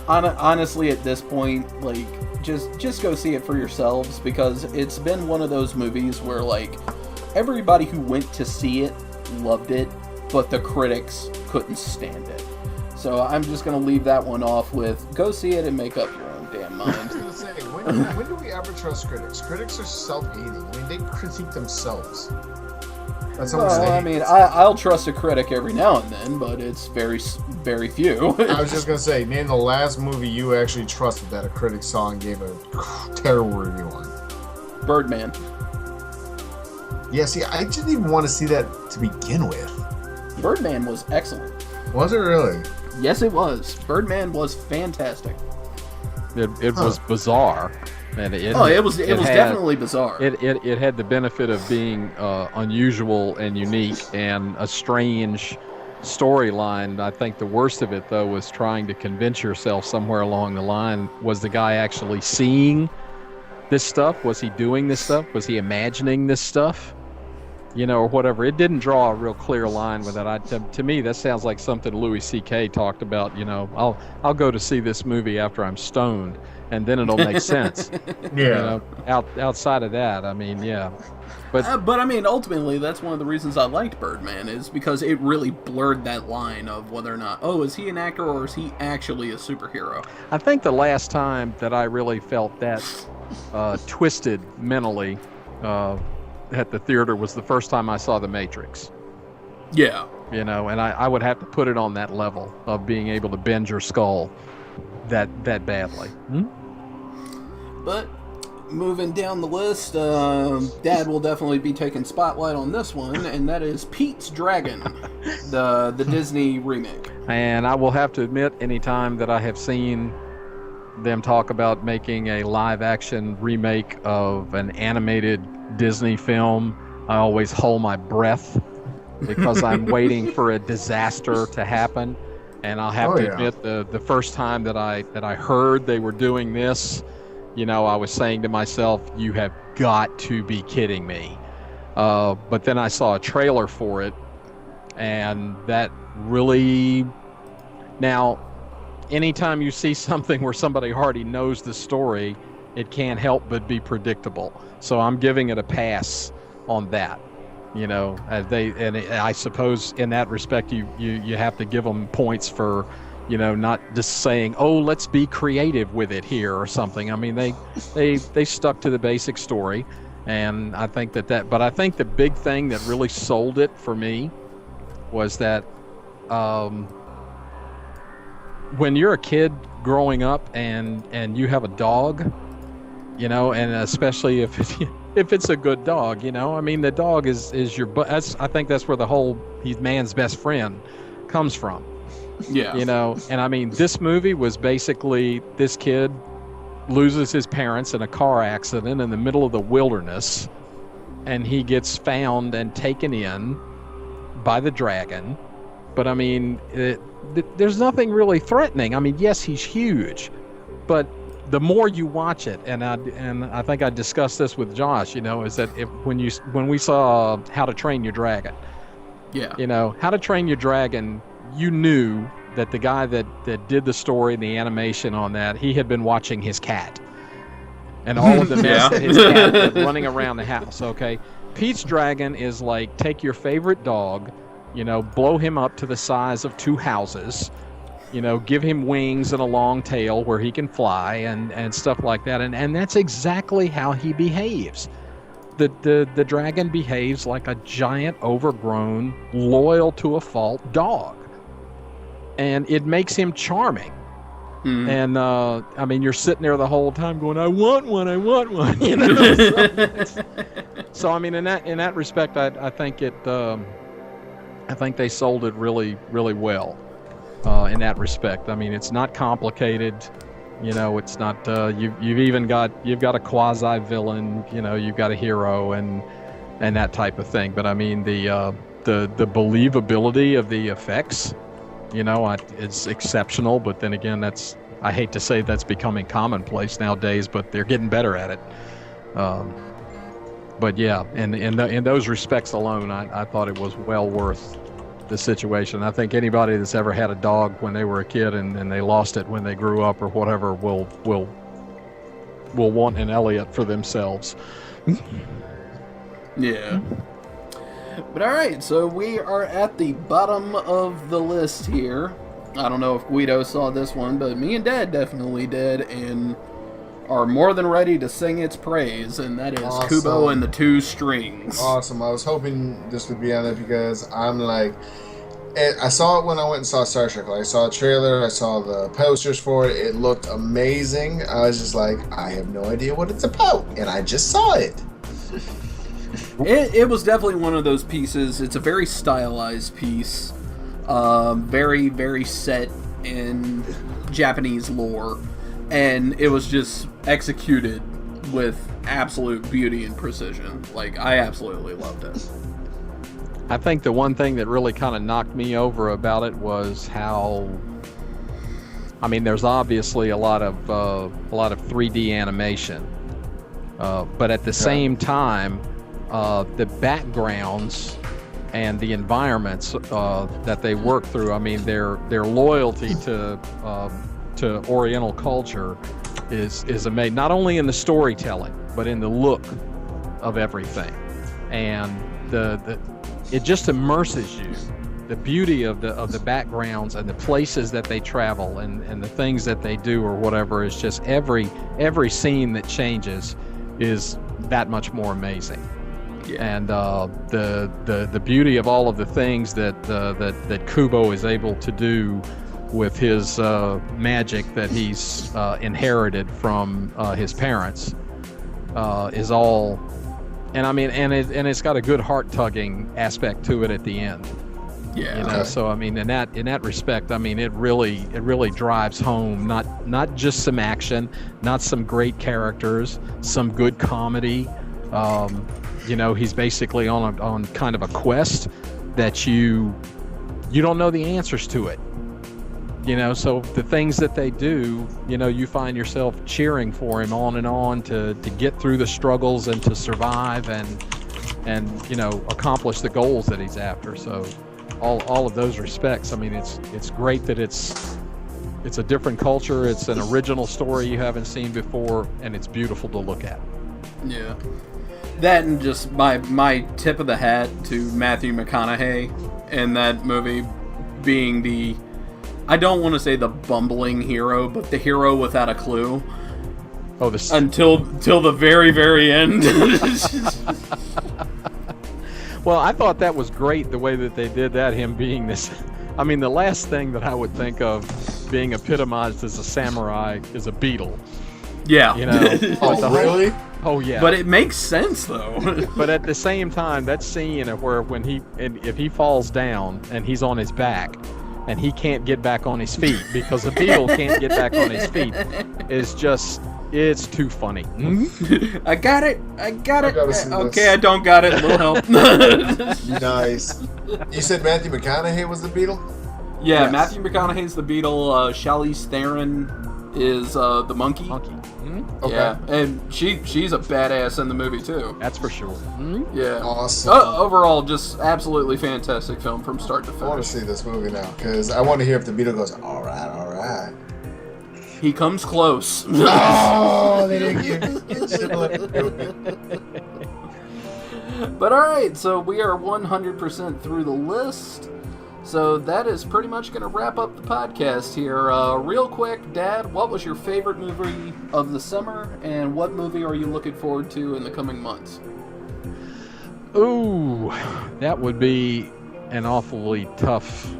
honestly, at this point, like, just go see it for yourselves, because it's been one of those movies where, like, everybody who went to see it loved it, but the critics couldn't stand it. So I'm just going to leave that one off with, go see it and make up your own damn mind. I was going to say, when do we ever trust critics? Critics are self-hating. I mean, they critique themselves. That's almost Well, I mean, I'll trust a critic every now and then, but it's very, very few. I was just gonna say, name the last movie you actually trusted that a critic saw and gave a terrible review on. Birdman. Yeah, see, I didn't even want to see that to begin with. Birdman was excellent. Was it really? Yes, it was. Birdman was fantastic. it was bizarre. And it was definitely bizarre. It had the benefit of being unusual and unique and a strange storyline. I think the worst of it, though, was trying to convince yourself somewhere along the line, was the guy actually seeing this stuff? Was he doing this stuff? Was he imagining this stuff? Or whatever. It didn't draw a real clear line with it. To me, that sounds like something Louis C.K. talked about. I'll go to see this movie after I'm stoned, and then it'll make sense. Yeah. Outside of that, I mean, yeah. But I mean, ultimately, that's one of the reasons I liked Birdman, is because it really blurred that line of whether or not, is he an actor or is he actually a superhero? I think the last time that I really felt that twisted mentally at the theater was the first time I saw The Matrix. Yeah. And I would have to put it on that level of being able to bend your skull that badly. But moving down the list, Dad will definitely be taking spotlight on this one, and that is Pete's Dragon, the Disney remake. And I will have to admit, anytime that I have seen them talk about making a live-action remake of an animated Disney film, I always hold my breath because I'm waiting for a disaster to happen. And I'll have to admit, the first time that I heard they were doing this, I was saying to myself, you have got to be kidding me. But then I saw a trailer for it, and that really... Now, anytime you see something where somebody already knows the story, it can't help but be predictable. So I'm giving it a pass on that. I suppose in that respect, you have to give them points for, not just saying, let's be creative with it here or something. I mean, they stuck to the basic story, and I think but I think the big thing that really sold it for me was that when you're a kid growing up and you have a dog, and especially if it's a good dog, I mean, the dog is your, I think that's where he's man's best friend comes from. Yeah. And I mean, this movie was basically this kid loses his parents in a car accident in the middle of the wilderness, and he gets found and taken in by the dragon. But I mean, there's nothing really threatening. I mean, yes, he's huge, but the more you watch it, and I think I discussed this with Josh, is that when we saw How to Train Your Dragon, How to Train Your Dragon, you knew that the guy that did the story and the animation on that, he had been watching his cat, and all of the mess that his cat was running around the house. Okay, Pete's Dragon is like, take your favorite dog, blow him up to the size of 2 houses. Give him wings and a long tail where he can fly and stuff like that. And that's exactly how he behaves. The dragon behaves like a giant, overgrown, loyal to a fault dog. And it makes him charming. And I mean, you're sitting there the whole time going, I want one, you know. So I mean, in that respect, I think they sold it really, really well. In that respect, I mean, it's not complicated. You know, it's not. You've got a quasi villain. You know, you've got a hero and that type of thing. But I mean, the believability of the effects, you know, it's exceptional. But then again, I hate to say that's becoming commonplace nowadays, but they're getting better at it. But yeah, in those respects alone, I thought it was well worth the situation. I think anybody that's ever had a dog when they were a kid and they lost it when they grew up or whatever will want an Elliot for themselves. Yeah. But alright, so we are at the bottom of the list here. I don't know if Guido saw this one, but me and Dad definitely did, and are more than ready to sing its praise, and that is Awesome. Kubo and the Two Strings. Awesome. I was hoping this would be on it because I'm like, I saw it when I went and saw Star Trek. Like, I saw a trailer, I saw the posters for it. It looked amazing. I was just like, I have no idea what it's about, and I just saw it. It was definitely one of those pieces. It's a very stylized piece, very, very set in Japanese lore, and it was just executed with absolute beauty and precision. Like, I absolutely loved it. I think the one thing that really kind of knocked me over about it was how, I mean, there's obviously a lot of 3D animation, but at the same time, the backgrounds and the environments that they work through, I mean, their loyalty to Oriental culture is amazing. Not only in the storytelling, but in the look of everything, and it just immerses you. The beauty of the backgrounds and the places that they travel and the things that they do or whatever is just every scene that changes is that much more amazing. Yeah. And the beauty of all of the things that Kubo is able to do with his magic that he's inherited from his parents is all. And I mean, and it's got a good heart-tugging aspect to it at the end. Yeah. You know, so I mean, in that respect, I mean, it really drives home not just some action, not some great characters, some good comedy. You know, he's basically on kind of a quest that you don't know the answers to it. You know, so the things that they do, you know, you find yourself cheering for him on and on to get through the struggles and to survive and you know, accomplish the goals that he's after. So all of those respects, I mean, it's great that it's a different culture, it's an original story you haven't seen before, and it's beautiful to look at. Yeah. That and just my tip of the hat to Matthew McConaughey in that movie being the, I don't want to say the bumbling hero, but the hero without a clue. Oh, until the very, very end. Well, I thought that was great the way that they did that, him being this. I mean, the last thing that I would think of being epitomized as a samurai is a beetle. Yeah. You know. Oh, really? Oh yeah. But it makes sense though. But at the same time, that scene where if he falls down and he's on his back and he can't get back on his feet because the beetle can't get back on his feet is just, it's too funny. I got it. Okay, I don't got it. A little help. Nice. You said Matthew McConaughey was the Beetle? Yeah, Yes. Matthew McConaughey's the beetle. Charlize Theron is the monkey. Mm-hmm. Okay. Yeah, and she's a badass in the movie too. That's for sure. Mm-hmm. Yeah. Awesome. Overall, just absolutely fantastic film from start to I want to finish. see this movie now because I want to hear if the Beetle goes, all right. He comes close. Oh, they didn't give But alright, so we are 100% through the list. So that is pretty much going to wrap up the podcast here. Real quick, Dad, what was your favorite movie of the summer, and what movie are you looking forward to in the coming months? Ooh, that would be an awfully tough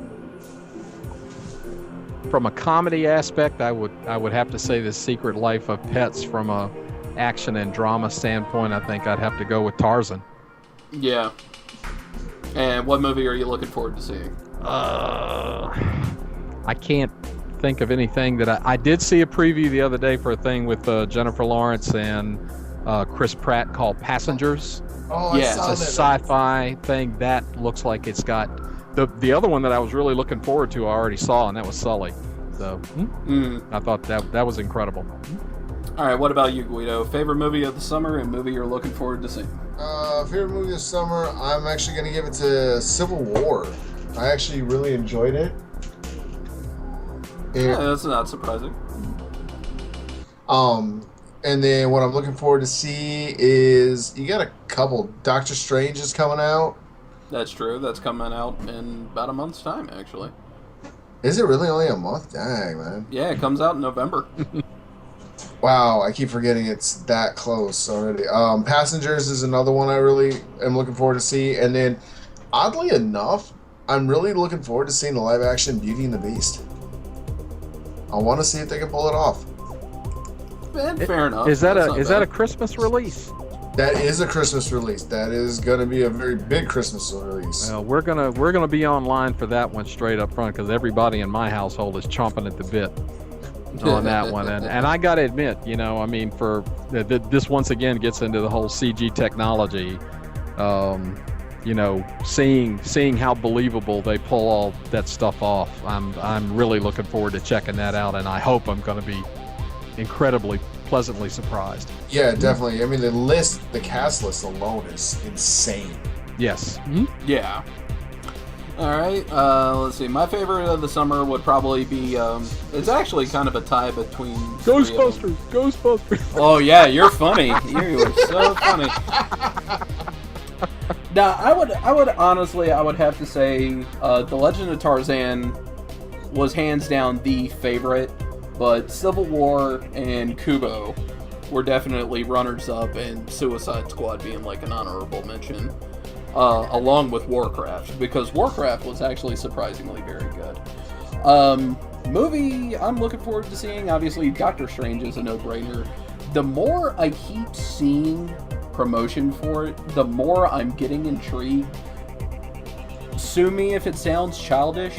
from a comedy aspect, I would have to say The Secret Life of Pets. From a action and drama standpoint, I think I'd have to go with Tarzan. Yeah. And what movie are you looking forward to seeing? I can't think of anything that I did see a preview the other day for a thing with Jennifer Lawrence and Chris Pratt called Passengers. Oh, Yeah, I saw It's a that. sci-fi thing that looks like it's got the other one that I was really looking forward to. I already saw, and that was Sully. So I thought that was incredible. All right, what about you, Guido? Favorite movie of the summer and movie you're looking forward to seeing? Favorite movie this summer, I'm actually going to give it to Civil War. I actually really enjoyed it. Yeah, that's not surprising. And then what I'm looking forward to see is you got a couple. Doctor Strange is coming out. That's true. That's coming out in about a month's time, actually. Is it really only a month? Dang, man. Yeah, it comes out in November. Wow, I keep forgetting it's that close already. Passengers is another one I really am looking forward to see. And then, oddly enough, I'm really looking forward to seeing the live-action Beauty and the Beast. I want to see if they can pull it off. Fair enough. Is that That's not a bad. Christmas release? That is a Christmas release. That is going to be a very big Christmas release. We're gonna be online for that one straight up front because everybody in my household is chomping at the bit on that one. And I gotta admit, I mean, for this once again gets into the whole CG technology. Seeing how believable they pull all that stuff off. I'm really looking forward to checking that out, and I hope I'm going to be incredibly pleasantly surprised. Yeah, definitely. I mean, the cast list alone is insane. Yes. Yeah. All right. Let's see. My favorite of the summer would probably be. It's actually kind of a tie between Ghostbusters. Ghostbusters. Oh yeah, you're funny. You are so funny. Now, I would honestly, I would have to say, The Legend of Tarzan was hands down the favorite, but Civil War and Kubo were definitely runners-up, and Suicide Squad being like an honorable mention, along with Warcraft, because Warcraft was actually surprisingly very good. Movie I'm looking forward to seeing, obviously, Doctor Strange is a no-brainer. The more I keep seeing promotion for it, the more I'm getting intrigued. Sue me if it sounds childish.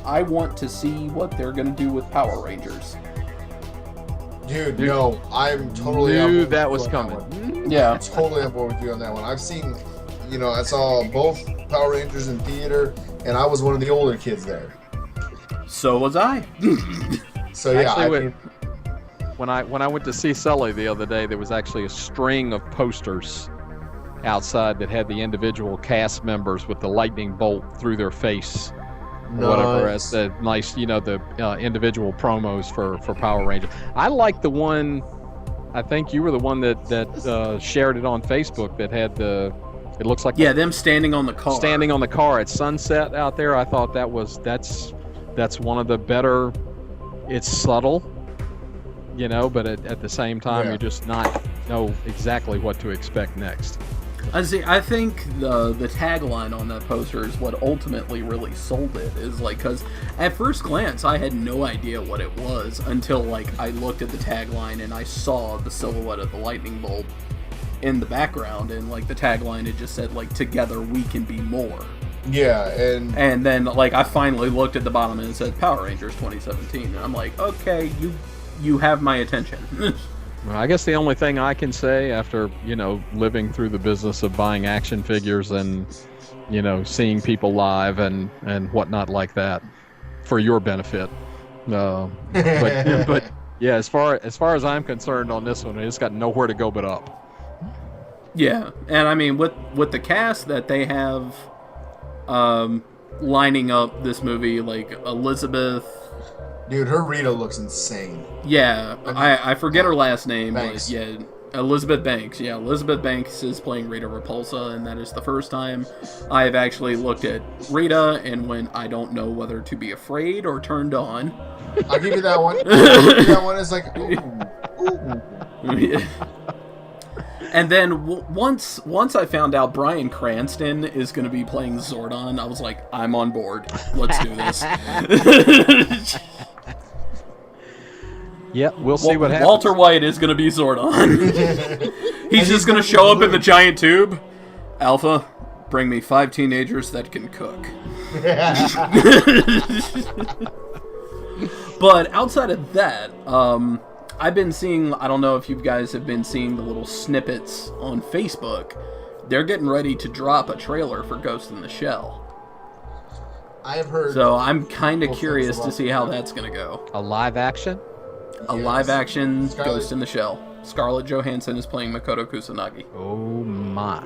I want to see what they're going to do with Power Rangers. Dude, no, I'm totally on board Knew with that you was on coming. one. Yeah. I'm totally on board with you on that one. I've seen, I saw both Power Rangers in theater, and I was one of the older kids there. So was I. So yeah, Actually, when I went to see Sully the other day, there was actually a string of posters outside that had the individual cast members with the lightning bolt through their face. Or whatever, as the nice, the individual promos for Power Rangers. I like the one. I think you were the one that shared it on Facebook that had it looks like them standing on the car. standing on the car at sunset out there. I thought that's one of the better. It's subtle, but at the same time you just not know exactly what to expect next. I think the tagline on that poster is what ultimately really sold it. Is like, because at first glance I had no idea what it was until I looked at the tagline and I saw the silhouette of the lightning bolt in the background, and the tagline it just said together we can be more. yeah, And then I finally looked at the bottom and it said Power Rangers 2017, and I'm like, okay, you have my attention. Well, I guess the only thing I can say after, living through the business of buying action figures and, seeing people live and whatnot like that, for your benefit. But yeah, as far as I'm concerned on this one, it's got nowhere to go but up. Yeah, and I mean with the cast that they have lining up this movie, Elizabeth. dude, her Rita looks insane. Yeah, I forget her last name, Banks. but yeah, Elizabeth Banks. Yeah, Elizabeth Banks is playing Rita Repulsa, and that is the first time I have actually looked at Rita and when I don't know whether to be afraid or turned on. I'll give you that one. That one is like, ooh. And then once I found out Bryan Cranston is going to be playing Zordon, I was like, I'm on board. Let's do this. Yeah, we'll see what happens. Walter White is going to be Zordon. He's just going to show up in the giant tube. Alpha, bring me 5 teenagers that can cook. But outside of that, I've been seeing, I don't know if you guys have been seeing the little snippets on Facebook. They're getting ready to drop a trailer for Ghost in the Shell. I've heard. So I'm kind of curious to see how that's going to go. A live action? A live action Ghost in the Shell. Scarlett Johansson is playing Makoto Kusanagi. Oh my.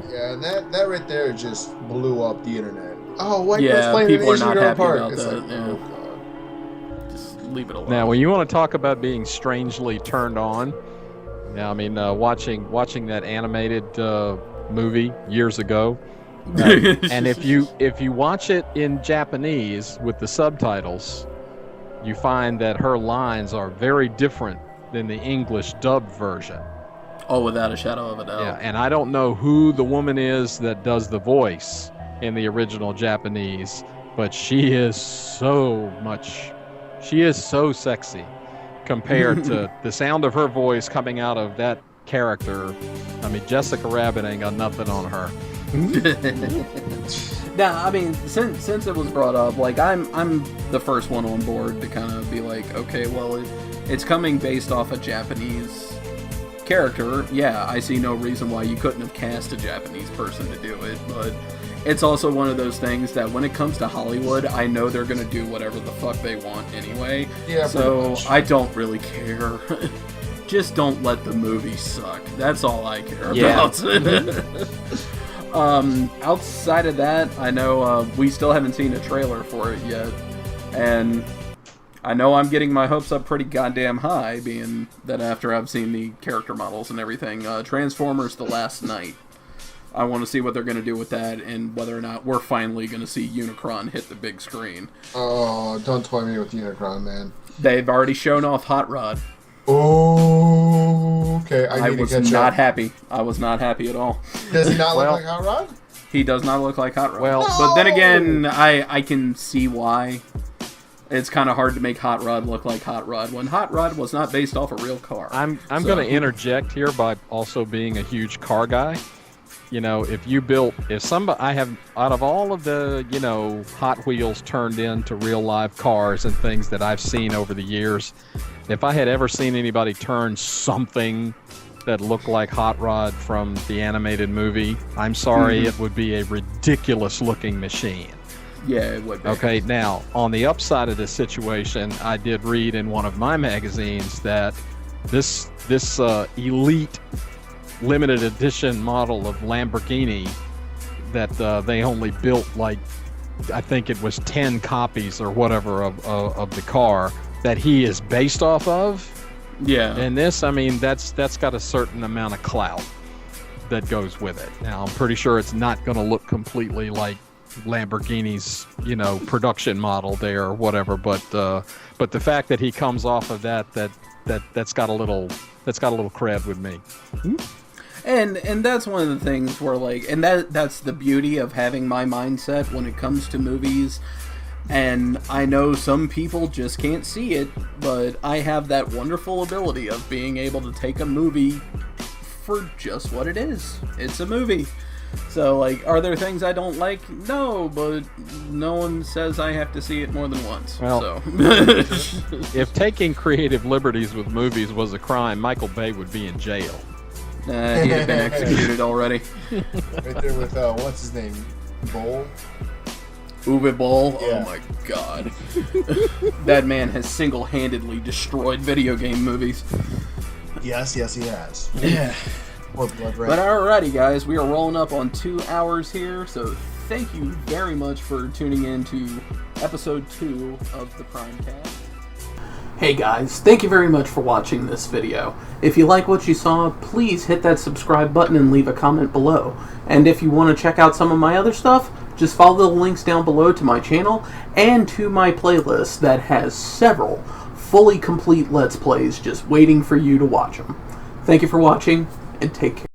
Yeah, that right there just blew up the internet. Oh, White Ghost Yeah, playing people in are not Asian happy Park. about It's that. like, Yeah. oh god. Just leave it alone. Now, when you want to talk about being strangely turned on, now I mean, watching that animated movie years ago, and if you watch it in Japanese with the subtitles, you find that her lines are very different than the English dubbed version. Oh, without a shadow of a doubt. Yeah, and I don't know who the woman is that does the voice in the original Japanese, but she is so sexy compared to the sound of her voice coming out of that character. I mean, Jessica Rabbit ain't got nothing on her. Now, I mean, since it was brought up, like I'm the first one on board to kind of be like, okay, well, it's coming based off a Japanese character. Yeah, I see no reason why you couldn't have cast a Japanese person to do it, but it's also one of those things that when it comes to Hollywood, I know they're gonna do whatever the fuck they want anyway. Yeah, so I don't really care. Just don't let the movie suck. That's all I care about. Outside of that, I know we still haven't seen a trailer for it yet, and I know I'm getting my hopes up pretty goddamn high, being that after I've seen the character models and everything. Transformers: The Last Night. I want to see what they're going to do with that, and whether or not we're finally going to see Unicron hit the big screen. Oh, don't toy me with Unicron, man. They've already shown off Hot Rod. Oh, okay. I was not happy. I was not happy at all. Does he not look like Hot Rod? He does not look like Hot Rod. Well, but then again, I can see why. It's kind of hard to make Hot Rod look like Hot Rod when Hot Rod was not based off a real car. I'm going to interject here by also being a huge car guy. You know, I have, out of all of the, Hot Wheels turned into real live cars and things that I've seen over the years, if I had ever seen anybody turn something that looked like Hot Rod from the animated movie, I'm sorry, it would be a ridiculous looking machine. Yeah, it would be. Okay, now, on the upside of this situation, I did read in one of my magazines that this elite limited edition model of Lamborghini that they only built, like, I think it was 10 copies or whatever of the car that he is based off of. Yeah. And this, I mean, that's got a certain amount of clout that goes with it. Now, I'm pretty sure it's not going to look completely like Lamborghini's, production model there or whatever, but the fact that he comes off of that's got a little cred with me. And that's one of the things where, like, and that's the beauty of having my mindset when it comes to movies. And I know some people just can't see it, but I have that wonderful ability of being able to take a movie for just what it is. It's a movie. So, like, are there things I don't like? No, but no one says I have to see it more than once. Well, so. If taking creative liberties with movies was a crime, Michael Bay would be in jail. He had been executed already. Right there with, what's his name? Bowl? Uwe Boll? Yeah. Oh my god. That man has single-handedly destroyed video game movies. Yes, he has. Yeah. Or Blood Red. But alrighty, guys, we are rolling up on 2 hours here, so thank you very much for tuning in to episode 2 of the Primecast. Hey guys, thank you very much for watching this video. If you like what you saw, please hit that subscribe button and leave a comment below. And if you want to check out some of my other stuff, just follow the links down below to my channel and to my playlist that has several fully complete Let's Plays just waiting for you to watch them. Thank you for watching, and take care.